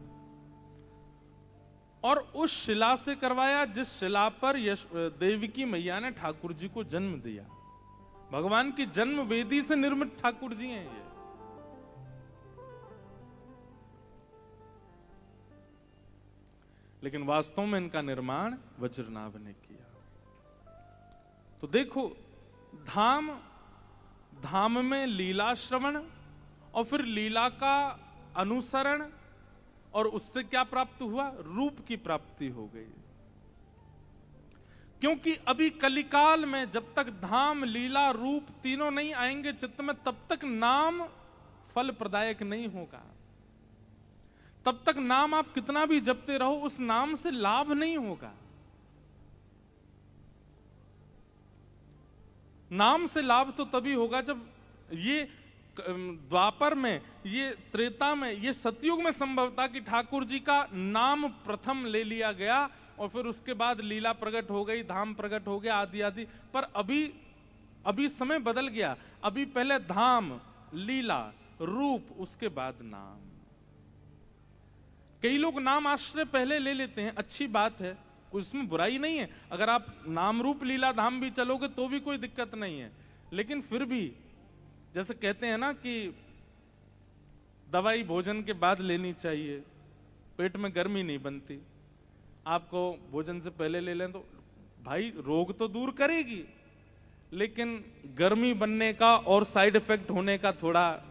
A: और उस शिला से करवाया जिस शिला पर देवकी मैया ने ठाकुर जी को जन्म दिया। भगवान की जन्म वेदी से निर्मित ठाकुर जी हैं ये। लेकिन वास्तव में इनका निर्माण वज्रनाभ ने किया। तो देखो, धाम में लीला श्रवण और फिर लीला का अनुसरण, और उससे क्या प्राप्त हुआ? रूप की प्राप्ति हो गई। क्योंकि अभी कलिकाल में जब तक धाम, लीला, रूप तीनों नहीं आएंगे चित्त में, तब तक नाम फल प्रदायक नहीं होगा। तब तक नाम आप कितना भी जपते रहो, उस नाम से लाभ नहीं होगा। नाम से लाभ तो तभी होगा जब ये द्वापर में, ये त्रेता में, ये सतयुग में संभव था कि ठाकुर जी का नाम प्रथम ले लिया गया और फिर उसके बाद लीला प्रकट हो गई, धाम प्रकट हो गया, आदि आदि। पर अभी समय बदल गया। अभी पहले धाम, लीला, रूप, उसके बाद नाम। कई लोग नाम आश्रय पहले ले लेते हैं, अच्छी बात है, उसमें बुराई नहीं है। अगर आप नाम, रूप, लीला, धाम भी चलोगे तो भी कोई दिक्कत नहीं है। लेकिन फिर भी जैसे कहते हैं ना कि दवाई भोजन के बाद लेनी चाहिए, पेट में गर्मी नहीं बनती। आपको भोजन से पहले ले लें तो भाई रोग तो दूर करेगी, लेकिन गर्मी बनने का और साइड इफेक्ट होने का थोड़ा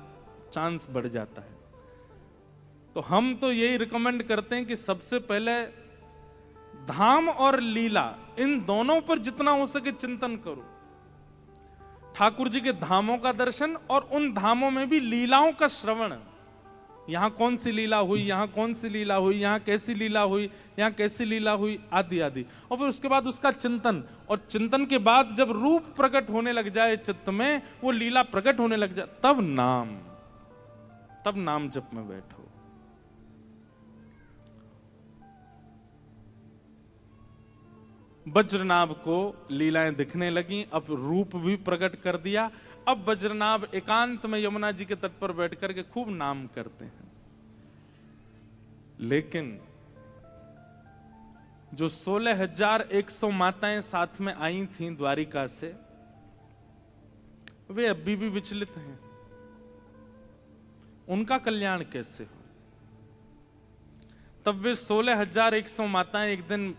A: चांस बढ़ जाता है। तो हम तो यही रिकमेंड करते हैं कि सबसे पहले धाम और लीला, इन दोनों पर जितना हो सके चिंतन करो। ठाकुर जी के धामों का दर्शन और उन धामों में भी लीलाओं का श्रवण। यहां कौन सी लीला हुई, यहां कौन सी लीला हुई, यहां कैसी लीला हुई, यहां कैसी लीला हुई, आदि आदि। और फिर उसके बाद उसका चिंतन, और चिंतन के बाद जब रूप प्रकट होने लग जाए चित्त में, वो लीला प्रकट होने लग जाए, तब नाम जप में बैठो। वज्रनाभ को लीलाएं दिखने लगी, अब रूप भी प्रकट कर दिया। अब वज्रनाभ एकांत में यमुना जी के तट पर बैठ करके खूब नाम करते हैं। लेकिन जो 16,100 माताएं साथ में आई थीं द्वारिका से, वे अभी भी विचलित हैं। उनका कल्याण कैसे हो? तब वे 16,100 माताएं एक दिन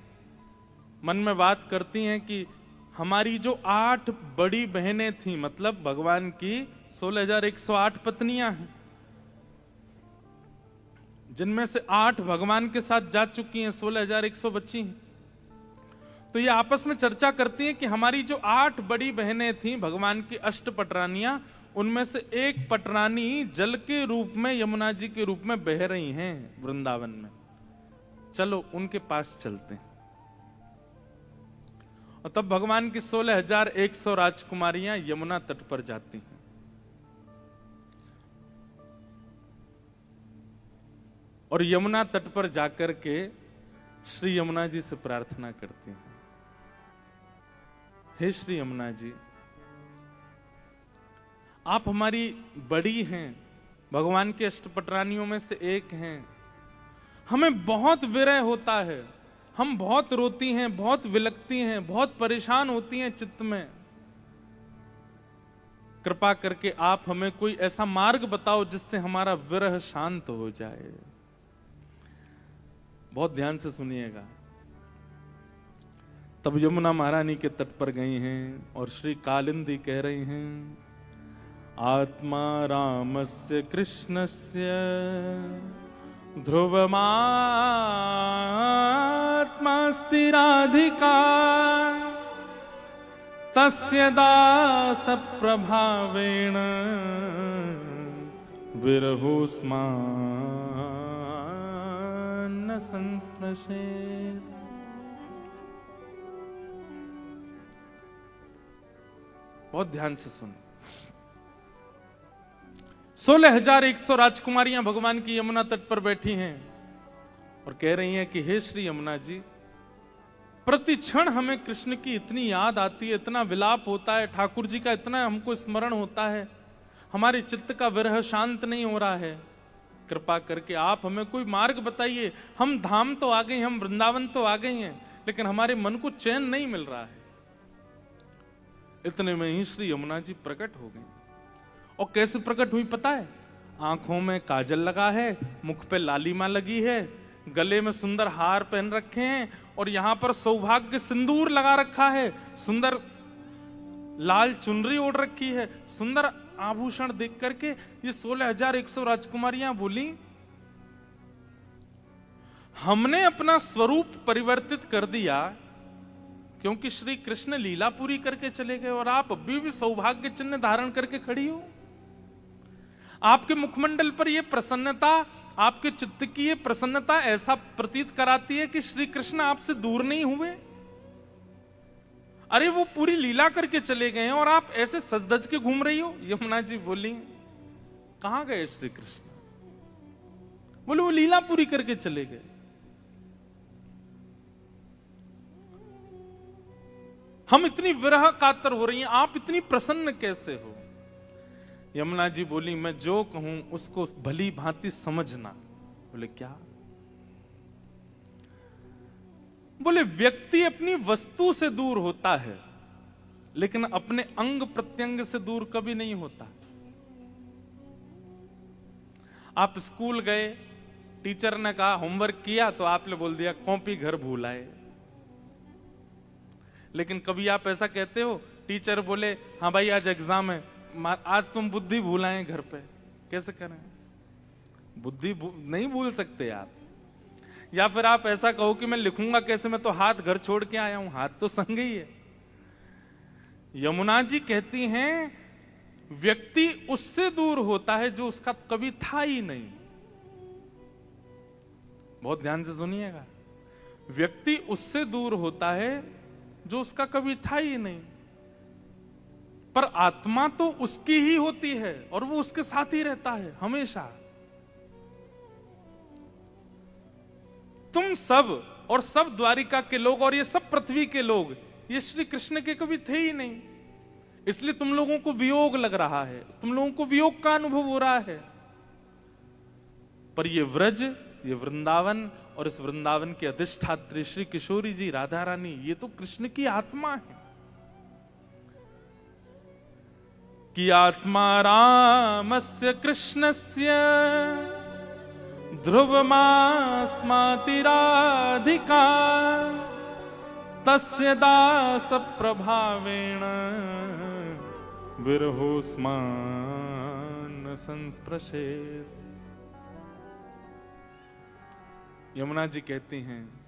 A: मन में बात करती हैं कि हमारी जो 8 बड़ी बहनें थीं, मतलब भगवान की 16,108 पत्नियां हैं, जिनमें से 8 भगवान के साथ जा चुकी हैं, 16,100 बच्ची हैं। तो ये आपस में चर्चा करती हैं कि हमारी जो 8 बड़ी बहनें थीं भगवान की अष्ट पटरानियां, उनमें से एक पटरानी जल के रूप में यमुना जी के रूप में बह रही हैं वृंदावन में, चलो उनके पास चलते हैं। और तब भगवान की 16,100 राजकुमारियां यमुना तट पर जाती हैं। और यमुना तट पर जाकर के श्री यमुना जी से प्रार्थना करती हैं, हे श्री यमुना जी, आप हमारी बड़ी हैं, भगवान के अष्टपटरानियों में से एक हैं। हमें बहुत विरह होता है, हम बहुत रोती हैं, बहुत विलकती हैं, बहुत परेशान होती हैं चित्त में। कृपा करके आप हमें कोई ऐसा मार्ग बताओ जिससे हमारा विरह शांत हो जाए। बहुत ध्यान से सुनिएगा। तब यमुना महारानी के तट पर गई हैं और श्री कालिंदी कह रही हैं, आत्मा रामस्य कृष्णस्य ध्रुवमात्मास्ति राधिका तस्य दास प्रभावेण विरहोस्मान् न संस्पृशेत्। बहुत ध्यान से सुन। 16,100 राजकुमारियां भगवान की यमुना तट पर बैठी हैं और कह रही हैं कि हे श्री यमुना जी, प्रति क्षण हमें कृष्ण की इतनी याद आती है, इतना विलाप होता है, ठाकुर जी का इतना हमको स्मरण होता है, हमारे चित्त का विरह शांत नहीं हो रहा है। कृपा करके आप हमें कोई मार्ग बताइए। हम धाम तो आ गए, हम वृंदावन तो आ गए हैं, लेकिन हमारे मन को चैन नहीं मिल रहा है। इतने में ही श्री यमुना जी प्रकट हो गई। और कैसे प्रकट हुई पता है? आंखों में काजल लगा है, मुख पे लालिमा लगी है, गले में सुंदर हार पहन रखे हैं और यहां पर सौभाग्य सिंदूर लगा रखा है, सुंदर लाल चुनरी ओढ़ रखी है, सुंदर आभूषण देख करके ये 16,100 राजकुमारियां बोली, हमने अपना स्वरूप परिवर्तित कर दिया क्योंकि श्री कृष्ण लीला पूरी करके चले गए और आप अभी भी सौभाग्य चिन्ह धारण करके खड़ी हो। आपके मुखमंडल पर यह प्रसन्नता, आपके चित्त की ये प्रसन्नता ऐसा प्रतीत कराती है कि श्री कृष्ण आपसे दूर नहीं हुए। अरे वो पूरी लीला करके चले गए हैं और आप ऐसे सज-धज के घूम रही हो। यमुना जी बोली, कहां गए श्री कृष्ण? बोले वो लीला पूरी करके चले गए। हम इतनी विरह कातर हो रही हैं, आप इतनी प्रसन्न कैसे हो? यमुना जी बोली, मैं जो कहूं उसको भली भांति समझना। बोले क्या? बोले व्यक्ति अपनी वस्तु से दूर होता है लेकिन अपने अंग प्रत्यंग से दूर कभी नहीं होता। आप स्कूल गए, टीचर ने कहा होमवर्क किया तो आपने बोल दिया कॉपी घर भूल आए। लेकिन कभी आप ऐसा कहते हो, टीचर बोले हाँ भाई आज एग्जाम है, आज तुम बुद्धि भूल आए घर पे, कैसे करें? बुद्धि नहीं भूल सकते आप। या फिर आप ऐसा कहो कि मैं लिखूंगा कैसे, मैं तो हाथ घर छोड़ के आया हूं, हाथ तो संग ही है। यमुना जी कहती हैं व्यक्ति उससे दूर होता है जो उसका कभी था ही नहीं। बहुत ध्यान से सुनिएगा, व्यक्ति उससे दूर होता है जो उसका कभी था ही नहीं, पर आत्मा तो उसकी ही होती है और वो उसके साथ ही रहता है हमेशा। तुम सब और सब द्वारिका के लोग और ये सब पृथ्वी के लोग ये श्री कृष्ण के कभी थे ही नहीं, इसलिए तुम लोगों को वियोग लग रहा है, तुम लोगों को वियोग का अनुभव हो रहा है। पर ये व्रज, ये वृंदावन और इस वृंदावन के अधिष्ठात्री श्री किशोरी जी राधा रानी, ये तो कृष्ण की आत्मा है। कि आत्मा रामस्य कृष्णस्य ध्रुवमास्माति राधिका तस्य दास प्रभावेण विरहोस्मान् संस्पृशेत्। यमुना जी कहती हैं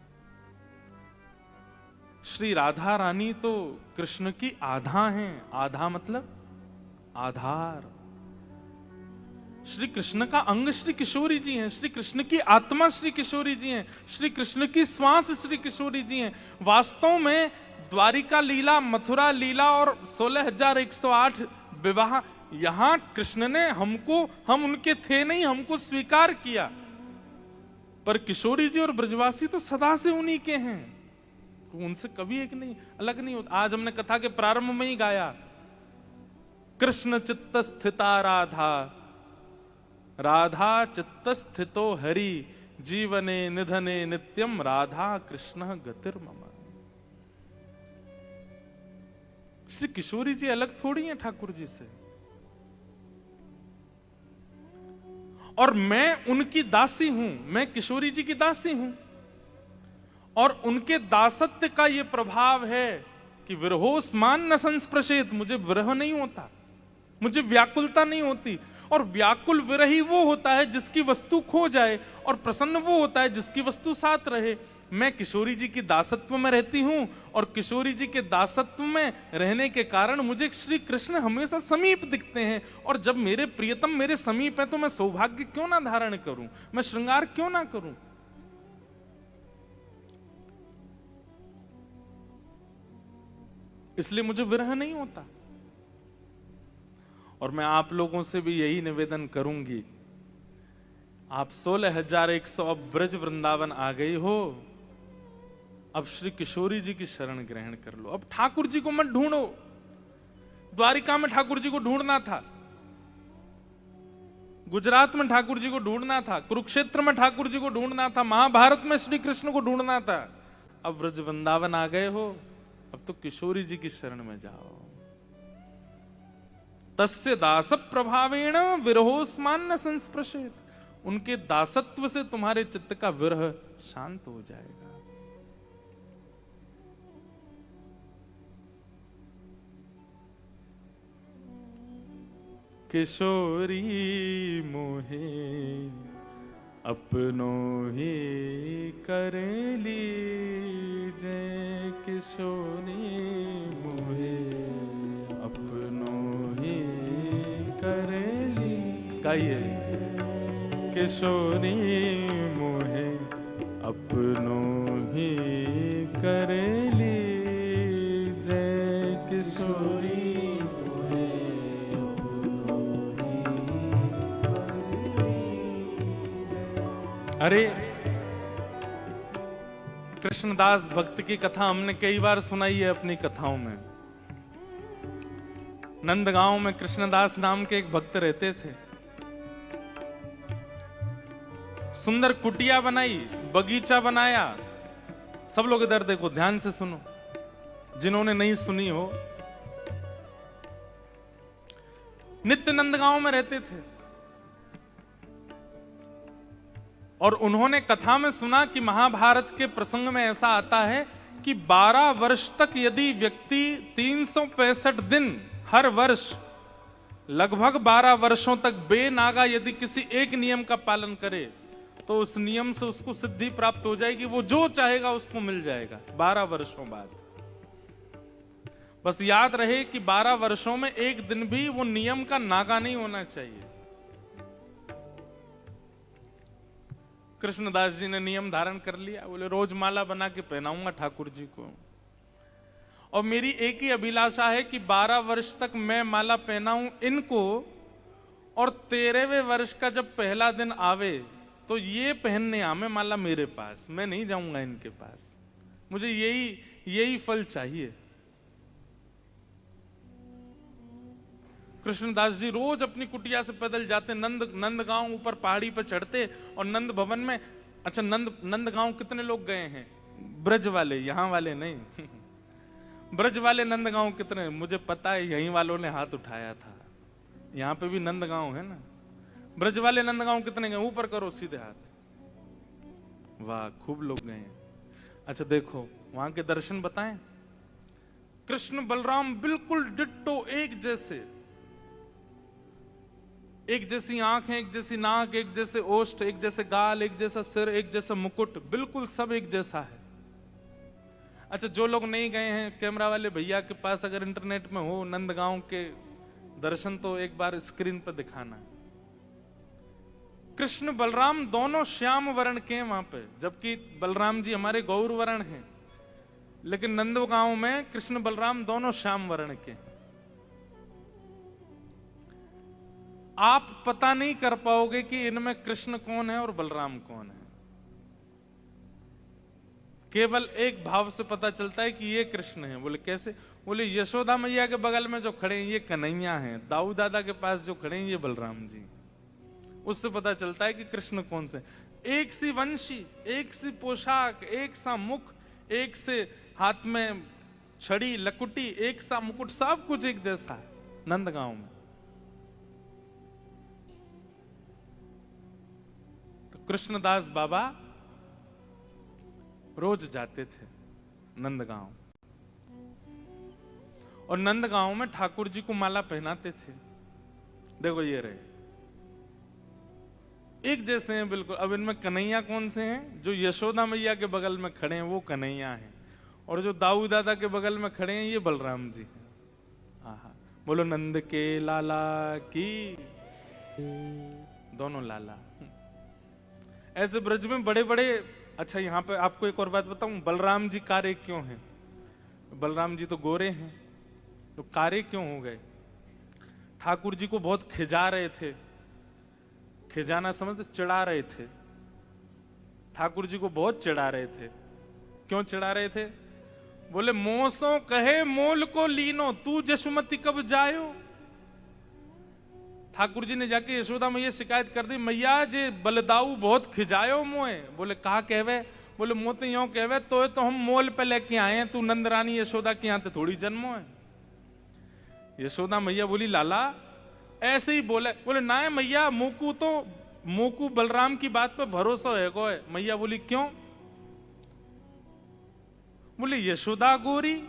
A: श्री राधा रानी तो कृष्ण की आधा हैं। आधा मतलब आधार। श्री कृष्ण का अंग श्री किशोरी जी हैं, श्री कृष्ण की आत्मा श्री किशोरी जी हैं, श्री कृष्ण की श्वास श्री किशोरी जी हैं। वास्तव में द्वारिका लीला, मथुरा लीला और 16,108 विवाह, यहां कृष्ण ने हमको, हम उनके थे नहीं, हमको स्वीकार किया। पर किशोरी जी और ब्रजवासी तो सदा से उन्हीं के हैं, उनसे कभी एक नहीं अलग नहीं होता। आज हमने कथा के प्रारंभ में ही गाया, कृष्ण चित्त स्थिता राधा राधा चित्तस्थितो हरि जीवने निधने नित्यम राधा कृष्ण गतिर्मम। श्री किशोरी जी अलग थोड़ी हैं ठाकुर जी से, और मैं उनकी दासी हूं, मैं किशोरी जी की दासी हूं, और उनके दासत्व का यह प्रभाव है कि विरहोस्मान न संस्पृशेत, मुझे विरह नहीं होता, मुझे व्याकुलता नहीं होती। और व्याकुल विरही वो होता है जिसकी वस्तु खो जाए, और प्रसन्न वो होता है जिसकी वस्तु साथ रहे। मैं किशोरी जी की दासत्व में रहती हूं, और किशोरी जी के दासत्व में रहने के कारण मुझे श्री कृष्ण हमेशा समीप दिखते हैं। और जब मेरे प्रियतम मेरे समीप है तो मैं सौभाग्य क्यों ना धारण करूं, मैं श्रृंगार क्यों ना करूं। इसलिए मुझे विरह नहीं होता। और मैं आप लोगों से भी यही निवेदन करूंगी, आप 16,100 अब ब्रज वृंदावन आ गई हो, अब श्री किशोरी जी की शरण ग्रहण कर लो। अब ठाकुर जी को मत ढूंढो। द्वारिका में ठाकुर जी को ढूंढना था, गुजरात में ठाकुर जी को ढूंढना था, कुरुक्षेत्र में ठाकुर जी को ढूंढना था, महाभारत में श्री कृष्ण को ढूंढना था। अब ब्रज वृंदावन आ गए हो, अब तो किशोरी जी की शरण में जाओ। तस्य दास प्रभावेण विरहोस्मान न संस्पृशेत, उनके दासत्व से तुम्हारे चित्त का विरह शांत हो जाएगा। किशोरी मोहे अपनो ही कर लीजे, किशोरी मोहे अपनो ही कर ली। गाइए, किशोरी मोहे अपनो ही कर लीजे, किशोरी अरे कृष्णदास भक्त की कथा हमने कई बार सुनाई है अपनी कथाओं में। नंदगांव में कृष्णदास नाम के एक भक्त रहते थे। सुंदर कुटिया बनाई, बगीचा बनाया। सब लोग इधर देखो, ध्यान से सुनो, जिन्होंने नहीं सुनी हो। नित्य नंदगांव में रहते थे, और उन्होंने कथा में सुना कि महाभारत के प्रसंग में ऐसा आता है कि 12 वर्ष तक यदि व्यक्ति 365 दिन हर वर्ष लगभग 12 वर्षों तक बेनागा यदि किसी एक नियम का पालन करे तो उस नियम से उसको सिद्धि प्राप्त हो जाएगी। वो जो चाहेगा उसको मिल जाएगा 12 वर्षों बाद। बस याद रहे कि 12 वर्षों में एक दिन भी वो नियम का नागा नहीं होना चाहिए। कृष्णदास जी ने नियम धारण कर लिया, बोले रोज माला बना के पहनाऊंगा ठाकुर जी को, और मेरी एक ही अभिलाषा है कि 12 वर्ष तक मैं माला पहनाऊं इनको, और 13वें वर्ष का जब पहला दिन आवे तो ये पहनने आवे माला मेरे पास, मैं नहीं जाऊंगा इनके पास। मुझे यही फल चाहिए। कृष्णदास जी रोज अपनी कुटिया से पैदल जाते, नंदगांव ऊपर पहाड़ी पर चढ़ते, और नंद भवन में, अच्छा नंदगांव कितने लोग गए हैं? ब्रज वाले, यहां वाले नहीं। ब्रज वाले नंदगांव कितने? मुझे पता है यहीं वालों ने हाथ उठाया था। यहां पे भी नंदगांव है ना। ब्रज वाले नंदगांव कितने गए? ऊपर करो सीधे हाथ। वाह, खूब लोग गए हैं। अच्छा देखो वहां के दर्शन बताएं। कृष्ण बलराम बिल्कुल डिट्टो, एक जैसे, एक जैसी आंखें, एक जैसी नाक, एक जैसे ओष्ठ, एक जैसे गाल, एक जैसा सिर, एक जैसा मुकुट, बिल्कुल सब एक जैसा है। अच्छा जो लोग नहीं गए हैं, कैमरा वाले भैया के पास अगर इंटरनेट में हो नंदगांव के दर्शन तो एक बार स्क्रीन पर दिखाना। कृष्ण बलराम दोनों श्याम वर्ण के हैं वहां पे, जबकि बलराम जी हमारे गौर वर्ण हैं, लेकिन नंदगांव में कृष्ण बलराम दोनों श्याम वर्ण के हैं। आप पता नहीं कर पाओगे कि इनमें कृष्ण कौन है और बलराम कौन है। केवल एक भाव से पता चलता है कि ये कृष्ण है। बोले कैसे? बोले यशोदा मैया के बगल में जो खड़े हैं ये कन्हैया हैं, दाऊ दादा के पास जो खड़े हैं ये बलराम जी। उससे पता चलता है कि कृष्ण कौन से। एक सी वंशी, एक सी पोशाक, एक सा मुख, एक से हाथ में छड़ी लकुटी, एक सा मुकुट, सब कुछ एक जैसा है नंदगांव में। तो कृष्णदास बाबा रोज जाते थे नंदगांव, और नंदगांव में ठाकुर जी को माला पहनाते थे। देखो ये रहे, एक जैसे हैं बिल्कुल। अब इनमें कन्हैया कौन से हैं? जो यशोदा मैया के बगल में खड़े हैं वो कन्हैया हैं, और जो दाऊ दादा के बगल में खड़े हैं ये बलराम जी हैं। आहा, बोलो नंद के लाला की, दोनों लाला। ऐसे ब्रज में बड़े बड़े। अच्छा, यहां पे आपको एक और बात बताऊं, बलराम जी कारे क्यों हैं? बलराम जी तो गोरे हैं, तो कारे क्यों हो गए? ठाकुर जी को बहुत खिजा रहे थे। खिजाना समझते, चिढ़ा रहे थे। ठाकुर जी को बहुत चिढ़ा रहे थे। क्यों चिढ़ा रहे थे? बोले मोसो कहे मोल को लीनो, तू जसुमती कब जायो। ठाकुर जी ने जाके यशोदा मैया शिकायत कर दी, मैया जे बलदाऊ बहुत खिजायो मोए। बोले कहा कहवे? बोले मोते यो कहवे तो हम मोल पे लेके आए हैं, तू नंद रानी यशोदा के यहाँ थोड़ी जन्मो है। यशोदा मैया बोली लाला ऐसे ही बोले। बोले ना है मैया, मोकू बलराम की बात पे भरोसा है को है। मैया बोली क्यों? बोले यशोदा गोरी,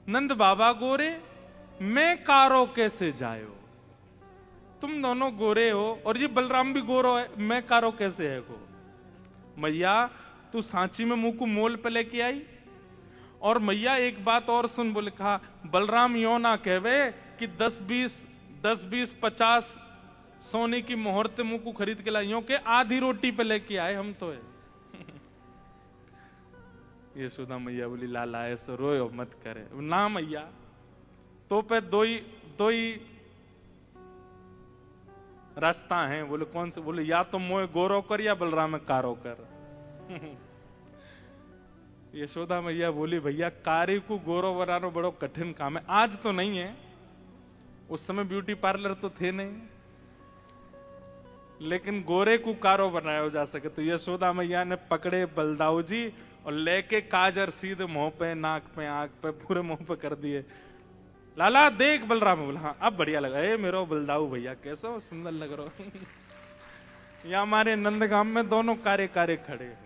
A: नंद बाबा गोरे, मैं कारो कैसे जायो? तुम दोनों गोरे हो और ये बलराम भी गोरो है, मैं कारो कैसे है को? मैया तू सांची में मुंह को मोल पे लेके आई। और मैया एक बात और सुन। बोले कहा बलराम यो ना कहवे कि 10-20-50 सोने की मोहरते मुंह को खरीद के लाइयों के आधी रोटी पे लेके आए हम तो है। यशोदा मैया बोली लाला ऐसे रोयो मत करे ना मैया, तो पे दो ही रास्ता है। बोले कौन से? बोले या तो मोए गोरो कर या बलराम कारो कर। यशोदा मैया बोली भैया कारी को गोरो बनाना बड़ो कठिन काम है। आज तो नहीं है, उस समय ब्यूटी पार्लर तो थे नहीं, लेकिन गोरे को कारो बनाया जा सके। तो यशोदा मैया ने पकड़े बलदाऊ जी और लेके काजर सीधे मुंह पे, नाक पे, आंख पे, पूरे मुंह पे कर दिए। लाला देख बलराम। बोला हाँ अब बढ़िया लगा। ए मेरो बलदाऊ भैया कैसा सुंदर लग रहा हो। या हमारे नंदगाम में दोनों कारे कारे खड़े हैं।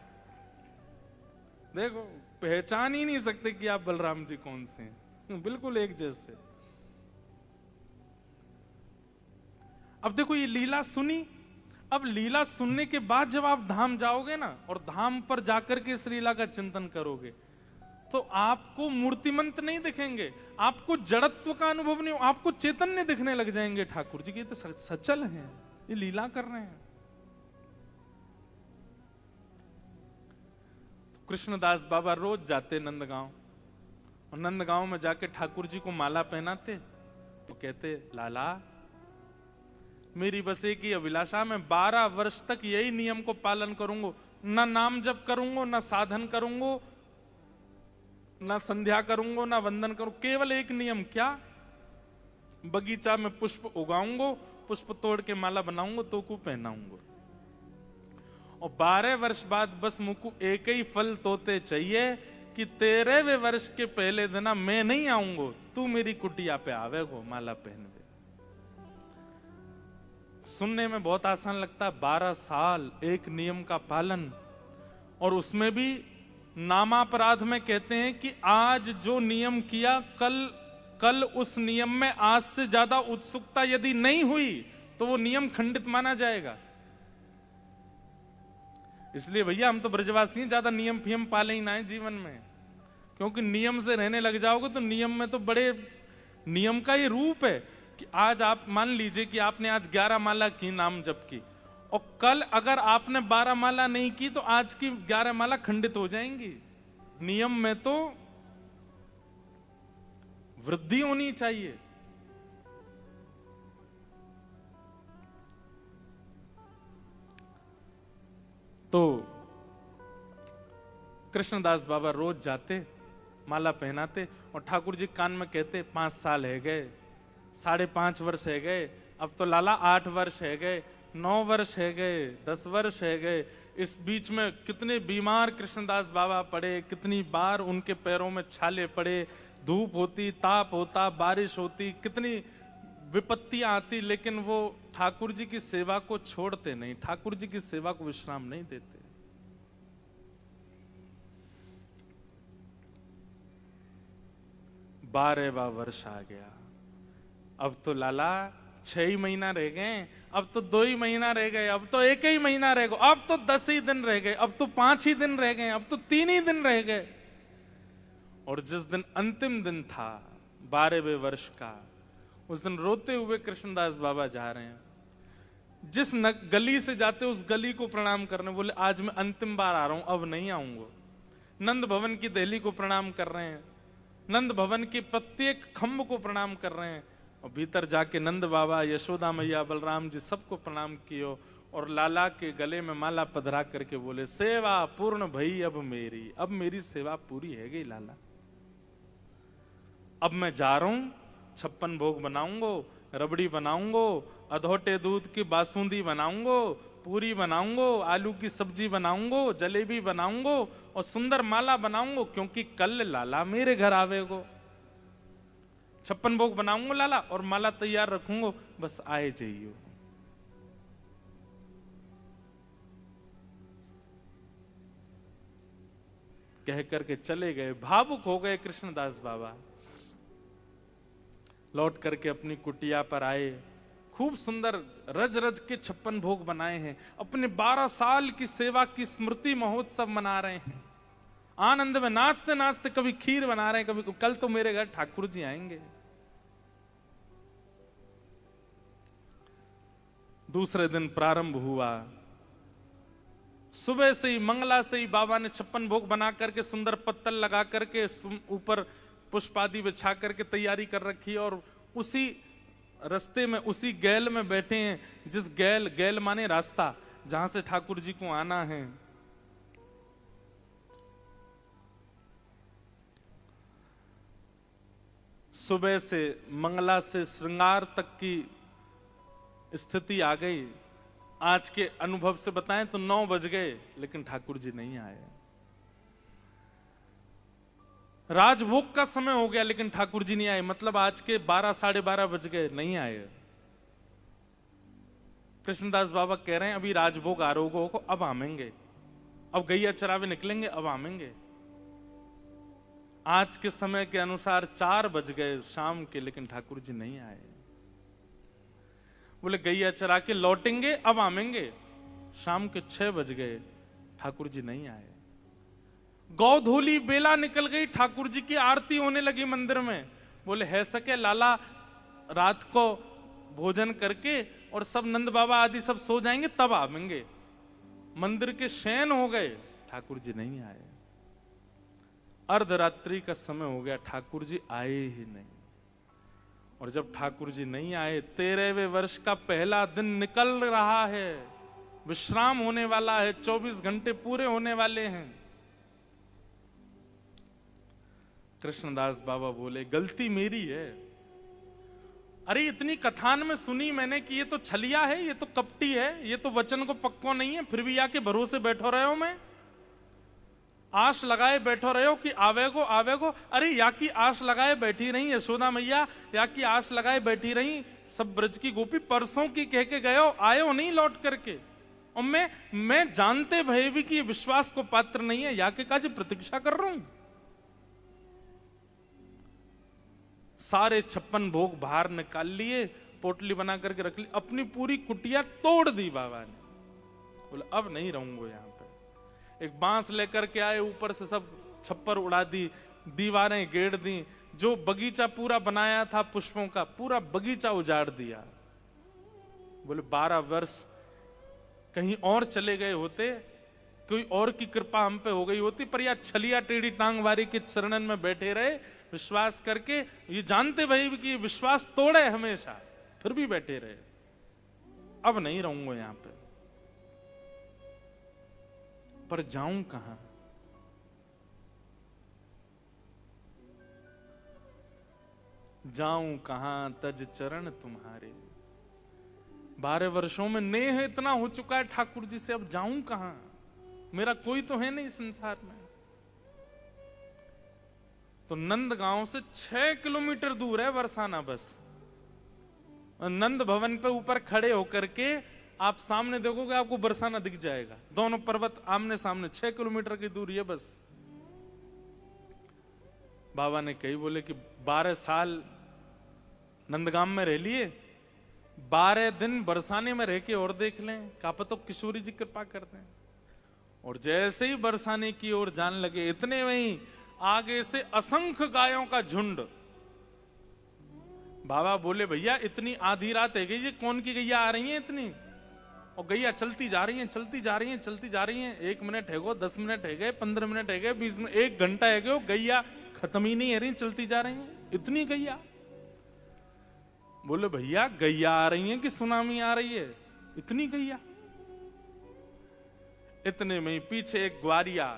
A: देखो पहचान ही नहीं सकते कि आप बलराम जी कौन से हैं, बिल्कुल एक जैसे। अब देखो ये लीला सुनी। अब लीला सुनने के बाद जब आप धाम जाओगे ना, और धाम पर जाकर के इस लीला का चिंतन करोगे, तो आपको मूर्तिमंत नहीं दिखेंगे, आपको जड़त्व का अनुभव नहीं, आपको चैतन्य दिखने लग जाएंगे। ठाकुर जी की तो सचल हैं, ये लीला कर रहे हैं। कृष्णदास बाबा रोज जाते नंदगांव, और नंदगांव में जाके ठाकुर जी को माला पहनाते। वो कहते लाला मेरी बस एक ही अभिलाषा, मैं 12 वर्ष तक यही नियम को पालन करूंगा। ना नाम जप करूंगा, ना साधन करूंगा, ना संध्या करूंगा, ना वंदन करूंगा। केवल एक नियम, क्या? बगीचा में पुष्प उगाऊंगा, पुष्प तोड़ के माला बनाऊंगा, तो को पहनाऊंगा। और 12 वर्ष बाद बस मुझको एक ही फल तोते चाहिए कि 13वें वर्ष के पहले दिन मैं नहीं आऊंगा, तू मेरी कुटिया पे आवेगो माला पहन दे। सुनने में बहुत आसान लगता है, 12 साल एक नियम का पालन, और उसमें भी नामापराध में कहते हैं कि आज जो नियम किया कल उस नियम में आज से ज्यादा उत्सुकता यदि नहीं हुई तो वो नियम खंडित माना जाएगा। इसलिए भैया हम तो ब्रजवासी हैं, ज्यादा नियम फियम पाले ही ना है जीवन में, क्योंकि नियम से रहने लग जाओगे तो नियम में तो बड़े नियम का ये रूप है कि आज आप मान लीजिए कि आपने आज 11 माला की नाम जप की, और कल अगर आपने 12 माला नहीं की तो आज की 11 माला खंडित हो जाएंगी। नियम में तो वृद्धि होनी चाहिए। तो कृष्णदास बाबा रोज जाते, माला पहनाते, और ठाकुर जी कान में कहते 5 साल है गए, 5.5 वर्ष है गए, अब तो लाला 8 वर्ष है गए, 9 वर्ष है गए, 10 वर्ष है गए। इस बीच में कितने बीमार कृष्णदास बाबा पड़े, कितनी बार उनके पैरों में छाले पड़े, धूप होती, ताप होता, बारिश होती, कितनी विपत्तियां आती, लेकिन वो ठाकुर जी की सेवा को छोड़ते नहीं, ठाकुर जी की सेवा को विश्राम नहीं देते। 12वां वर्ष आ गया। अब तो लाला 6 ही महीना रह गए, अब तो 2 ही महीना रह गए, अब तो 1 ही महीना रह गया, अब तो 10 ही दिन रह गए, अब तो 5 ही दिन रह गए, अब तो 3 ही दिन रह गए। और जिस दिन अंतिम दिन था 12वें वर्ष का, उस दिन रोते हुए कृष्णदास बाबा जा रहे हैं। जिस गली से जाते उस गली को प्रणाम करने, बोले आज मैं अंतिम बार आ रहा हूं, अब नहीं आऊंगा। नंद भवन की दहली को प्रणाम कर रहे हैं, नंद भवन के प्रत्येक खम्भ को प्रणाम कर रहे हैं, और भीतर जाके नंद बाबा, यशोदा मैया, बलराम जी सबको प्रणाम कियो, और लाला के गले में माला पधरा करके बोले सेवा पूर्ण भई अब मेरी, अब मेरी सेवा पूरी है गई लाला, अब मैं जा रहा हूं, 56 भोग बनाऊंगो, रबड़ी बनाऊंगो, अधोटे दूध की बासुंदी बनाऊंगो, पूरी बनाऊंगो, आलू की सब्जी बनाऊंगो, जलेबी बनाऊंगो, और सुंदर माला बनाऊंगो, क्योंकि कल लाला मेरे घर आवेगो। 56 भोग बनाऊंगो लाला, और माला तैयार रखूंगो, बस आए जाइयो। कह करके चले गए। भावुक हो गए कृष्णदास बाबा। लौट करके अपनी कुटिया पर आए, खूब सुंदर रज रज के 56 भोग बनाए हैं, अपने 12 साल की सेवा की स्मृति महोत्सव मना रहे हैं, आनंद में नाचते नाचते, कभी खीर बना रहे हैं, कभी कल तो मेरे घर ठाकुर जी आएंगे। दूसरे दिन प्रारंभ हुआ, सुबह से ही मंगला से ही बाबा ने 56 भोग बना करके सुंदर पत्तल लगा करके ऊपर पुष्प आदि बिछा करके तैयारी कर रखी, और उसी रास्ते में, उसी गैल में बैठे हैं, जिस गैल माने रास्ता, जहां से ठाकुर जी को आना है। सुबह से मंगला से श्रृंगार तक की स्थिति आ गई। आज के अनुभव से बताएं तो 9 बज गए, लेकिन ठाकुर जी नहीं आए। राजभोग का समय हो गया, लेकिन ठाकुर जी नहीं आए, मतलब आज के 12 साढ़े 12 बज गए, नहीं आए। कृष्णदास बाबा कह रहे हैं अभी राजभोग आरोगो को, अब आमेंगे, अब गैया चरावे निकलेंगे, अब आमेंगे। आज के समय के अनुसार 4 बज गए शाम के, लेकिन ठाकुर जी नहीं आए। बोले गैया चरा के लौटेंगे, अब आमेंगे। शाम के 6 बज गए, ठाकुर जी नहीं आए। गौधोली बेला निकल गई, ठाकुर जी की आरती होने लगी मंदिर में। बोले है सके लाला रात को भोजन करके और सब नंद बाबा आदि सब सो जाएंगे, तब आवेंगे। मंदिर के शयन हो गए, ठाकुर जी नहीं आए। अर्धरात्रि का समय हो गया, ठाकुर जी आए ही नहीं। और जब ठाकुर जी नहीं आए, 13वें वर्ष का पहला दिन निकल रहा है, विश्राम होने वाला है, 24 घंटे पूरे होने वाले हैं। कृष्णदास बाबा बोले गलती मेरी है। अरे इतनी कथान में सुनी मैंने कि ये तो छलिया है, ये तो कपटी है, ये तो वचन को पक्को नहीं है, फिर भी आके भरोसे बैठो रहे हो, मैं आश लगाए बैठो रहे हो कि आवेगो आवेगो। अरे या की आश लगाए बैठी रही यशोदा मैया, या की आश लगाए बैठी रही सब ब्रज की गोपी, परसों की कह के गए हो, आए हो नहीं लौट करके। और मैं जानते भय भी कि ये विश्वास को पात्र नहीं है, या के काज प्रतीक्षा कर रहा हूं। सारे 56 भोग बाहर निकाल लिए, पोटली बना करके रख ली, अपनी पूरी कुटिया तोड़ दी बाबा ने। बोले अब नहीं रहूंगा यहां पे। एक बांस लेकर के आए, ऊपर से सब छप्पर उड़ा दी, दीवारें गेड़ दी, जो बगीचा पूरा बनाया था पुष्पों का, पूरा बगीचा उजाड़ दिया। बोले 12 वर्ष कहीं और चले गए होते, कोई और की कृपा हम पे हो गई होती, पर या छलिया टेढ़ी टांग वारी के चरणन में बैठे रहे विश्वास करके, ये जानते भाई कि विश्वास तोड़े हमेशा, फिर भी बैठे रहे। अब नहीं रहूंगा यहां पे, पर जाऊं कहां? जाऊं कहां तज चरण तुम्हारे, 12 वर्षों में नेह इतना हो चुका है ठाकुर जी से, अब जाऊं कहां, मेरा कोई तो है नहीं संसार में। तो नंदगांव से 6 किलोमीटर दूर है बरसाना बस। नंद भवन पे ऊपर खड़े होकर के आप सामने देखोगे, आपको बरसाना दिख जाएगा, दोनों पर्वत आमने सामने, 6 किलोमीटर की दूरी है बस। बाबा ने कही, बोले कि 12 साल नंदगांव में रह लिए, 12 दिन बरसाने में रह के और देख लें, का पता किशोरी जी कृपा कर दें। और जैसे ही बरसाने की ओर जान लगे, इतने में ही आगे से असंख्य गायों का झुंड। बाबा बोले, भैया इतनी आधी रात है गई, ये कौन की गैया आ रही है इतनी? और गैया चलती जा रही हैं, चलती जा रही हैं, चलती जा रही हैं। 1 मिनट है गो, 10 मिनट है गए, 15 मिनट है गए, 20 मिनट, 1 घंटा है गए, गैया खत्म ही नहीं है रही, चलती जा रही हैं, इतनी गैया। बोले, भैया गैया आ रही है कि सुनामी आ रही है, इतनी गैया? इतने में ही पीछे एक ग्वारिया,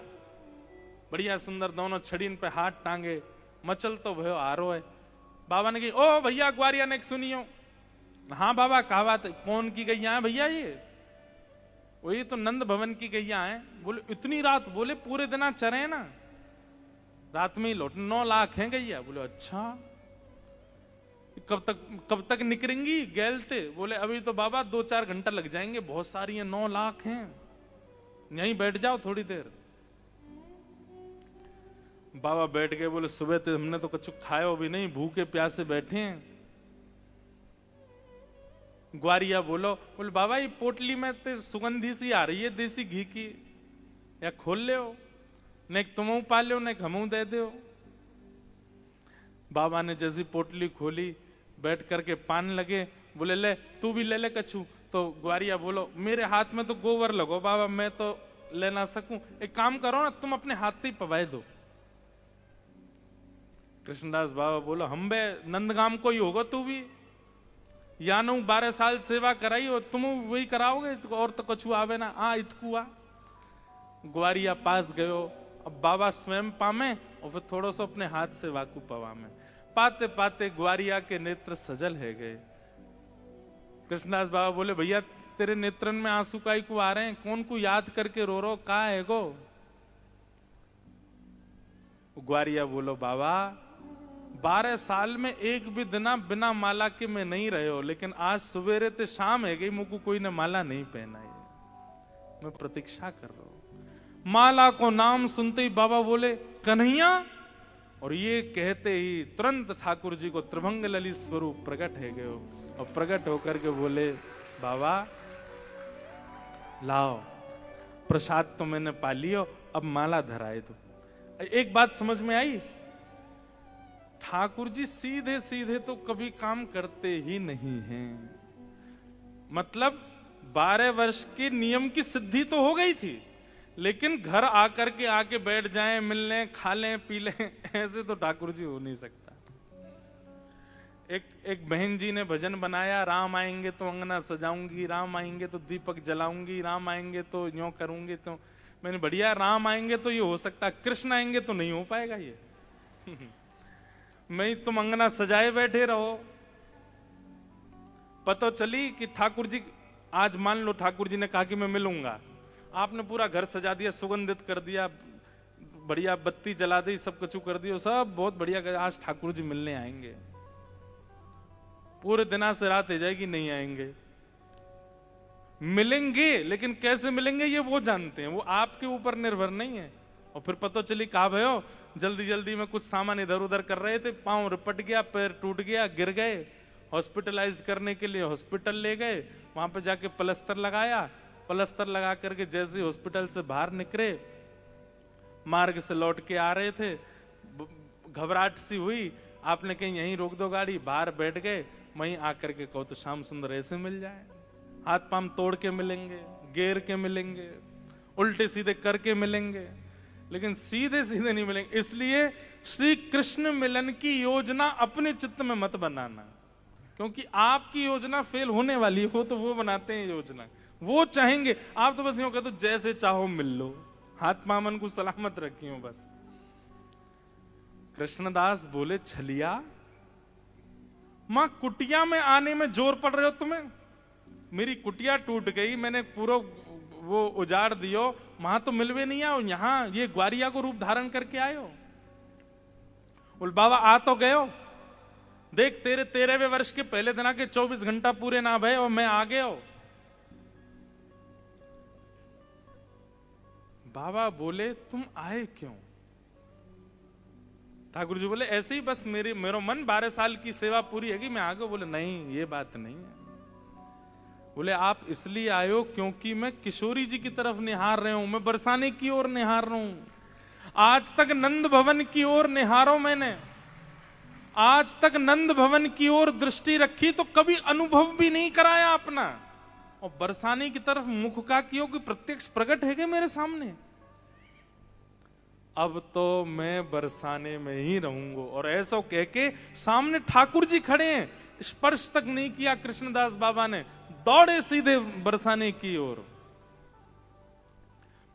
A: बढ़िया सुंदर, दोनों छड़ीन पे हाथ टांगे, मचल तो भयो आरो है। बाबा ने कही, ओ भैया ग्वारिया ने सुनियो। हाँ बाबा, कहा बात है? कौन की गैया है भैया ये? वही तो नंद भवन की गैया है। बोले, इतनी रात? बोले, पूरे दिन चरे ना, रात में ही लौट, 9 लाख है गैया। बोले, अच्छा, कब तक निकलेंगी गैलते? बोले, अभी तो बाबा 2-4 घंटा लग जाएंगे, बहुत सारी हैं, 9 लाख हैं, यहीं बैठ जाओ थोड़ी देर। बाबा बैठ गए। बोले, सुबह तो हमने तो कुछ खाया भी नहीं, भूखे प्यासे बैठे हैं। ग्वारिया बोले, बाबा ये पोटली में तो सुगंधी सी आ रही है देसी घी की, या खोल ले हो, न तुम पा लो न हमू दे दो। बाबा ने जैसी पोटली खोली, बैठ करके पान लगे। बोले, ले तू भी ले ले कछु। तो ग्वारिया बोलो, मेरे हाथ में तो गोबर लगो बाबा, मैं तो ले ना सकूं, एक काम करो ना, तुम अपने हाथ से ही पवाए दो। कृष्णदास बाबा बोलो, हम बे नंदगाम को ही होगा तू भी, या न 12 साल सेवा कराई और तुम वही कराओगे, और तो कछु आवे ना, आ इतकुआ। ग्वारिया पास गयो। अब बाबा स्वयं पामे और फिर थोड़ा सा अपने हाथ से वाकू पवा में, पाते पाते ग्वारिया के नेत्र सजल है गए। कृष्णदास बाबा बोले, भैया तेरे नेत्रन में आंसू काई को आ रहे हैं, कौन को याद करके रो रो, का है गो? ग्वारिया बोलो, बाबा 12 साल में एक भी दिना बिना माला के मैं नहीं रहे हो, लेकिन आज सवेरे ते शाम है गई, मुझको कोई ने माला नहीं पहनाई, मैं प्रतीक्षा कर रहा हूं। माला को नाम सुनते ही बाबा बोले, कन्हैया। और ये कहते ही तुरंत ठाकुर जी को त्रिभंग ललित स्वरूप प्रकट है गए, और प्रकट होकर के बोले, बाबा लाओ प्रसाद तो मैंने पा लियो, अब माला धराए दो। एक बात समझ में आई, ठाकुर जी सीधे सीधे तो कभी काम करते ही नहीं हैं। मतलब 12 वर्ष के नियम की सिद्धि तो हो गई थी, लेकिन घर आकर के आके बैठ जाएं, मिल लें, खा लें, पी लें, ऐसे तो ठाकुर जी हो नहीं सकता। एक बहन जी ने भजन बनाया, राम आएंगे तो अंगना सजाऊंगी, राम आएंगे तो दीपक जलाऊंगी, राम आएंगे तो यूं करूंगी। तो मैंने, बढ़िया, राम आएंगे तो ये हो सकता, कृष्ण आएंगे तो नहीं हो पाएगा ये। मैं तुम अंगना सजाए बैठे रहो। पता चली कि ठाकुर जी, आज मान लो ठाकुर जी ने कहा कि मैं मिलूंगा, आपने पूरा घर सजा दिया, सुगंधित कर दिया, बढ़िया बत्ती जला दी, सब कुछ कर दिया, सब बहुत बढ़िया, आज ठाकुर जी मिलने आएंगे। पूरे दिन से रात हो जाएगी, नहीं आएंगे। मिलेंगे, लेकिन कैसे मिलेंगे ये वो जानते हैं, वो आपके ऊपर निर्भर नहीं है। और फिर पता चली, कहा भयो जल्दी जल्दी में कुछ सामान इधर उधर कर रहे थे, पांव रिपट गया, पैर टूट गया, गिर गए, हॉस्पिटलाइज करने के लिए हॉस्पिटल ले गए, वहां पे जाके प्लास्टर लगाया, प्लास्टर लगा करके जैसे हॉस्पिटल से बाहर निकले, मार्ग से लौट के आ रहे थे, घबराहट सी हुई, आपने कहीं यहीं रोक दो गाड़ी, बाहर बैठ गए, वहीं आकर के कहो तो श्याम सुंदर ऐसे मिल जाए, हाथ पांव तोड़ के मिलेंगे, गेर के मिलेंगे, उल्टे सीधे करके मिलेंगे, लेकिन सीधे सीधे नहीं मिलेंगे। इसलिए श्री कृष्ण मिलन की योजना अपने चित्त में मत बनाना, क्योंकि आपकी योजना फेल होने वाली हो तो वो बनाते हैं योजना, वो चाहेंगे, आप तो बस यूं कहते जैसे चाहो मिल लो, हाथ पामन को सलामत रखियो बस। कृष्णदास बोले, छलिया, मां कुटिया में आने में जोर पड़ रहे हो तुम्हें, मेरी कुटिया टूट गई, मैंने पूरा वो उजाड़ दियो, वहां तो मिलवे नहीं आओ, यहाँ ये ग्वारिया को रूप धारण करके आयो। बोल बाबा आ तो गयो, देख तेरे 13वें वर्ष के पहले दिन के 24 घंटा पूरे ना भय और मैं आ गयो। बाबा बोले तुम आए क्यों? ठाकुर जी बोले ऐसे ही बस मेरो मन 12 साल की सेवा पूरी है कि मैं आ गया। बोले नहीं ये बात नहीं है। बोले आप इसलिए आए हो क्योंकि मैं किशोरी जी की तरफ निहार रहे हूं, मैं बरसाने की ओर निहार रहा हूं। आज तक नंद भवन की ओर निहारो मैंने, आज तक नंद भवन की ओर दृष्टि रखी तो कभी अनुभव भी नहीं कराया अपना, और बरसाने की तरफ मुख का कियो कि प्रत्यक्ष प्रकट है क्या मेरे सामने। अब तो मैं बरसाने में ही रहूंगा। और ऐसा कह के सामने ठाकुर जी खड़े हैं, स्पर्श तक नहीं किया कृष्णदास बाबा ने, दौड़े सीधे बरसाने की ओर।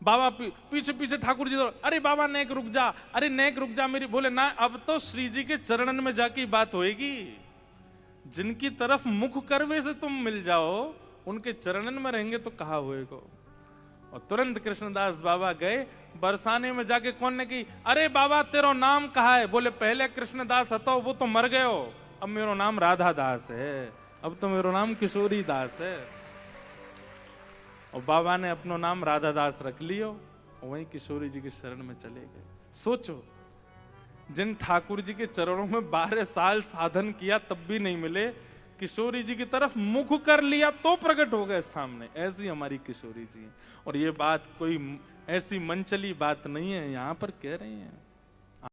A: बाबा पीछे पीछे ठाकुर जी दौड़, अरे बाबा नेक रुक जा, अरे नेक रुक जा मेरी। बोले ना अब तो श्री जी के चरणन में जाके बात होएगी, जिनकी तरफ मुख करवे से तुम मिल जाओ उनके चरणन में रहेंगे तो कहा होएगा। और तुरंत कृष्णदास बाबा गए बरसाने में जाके, कौन ने की, अरे बाबा तेरा नाम कहा है? बोले पहले कृष्णदास हतो वो तो मर गयो, अब मेरो नाम राधा दास है, अब तो मेरो नाम किशोरी दास है। और बाबा ने अपनो नाम राधा दास रख लियो, वहीं किशोरी जी के शरण में चले गए। सोचो जिन ठाकुर जी के चरणों में 12 साल साधन किया तब भी नहीं मिले, किशोरी जी की तरफ मुख कर लिया तो प्रकट हो गए सामने। ऐसी हमारी किशोरी जी। और ये बात कोई ऐसी मनचली बात नहीं है, यहां पर कह रहे हैं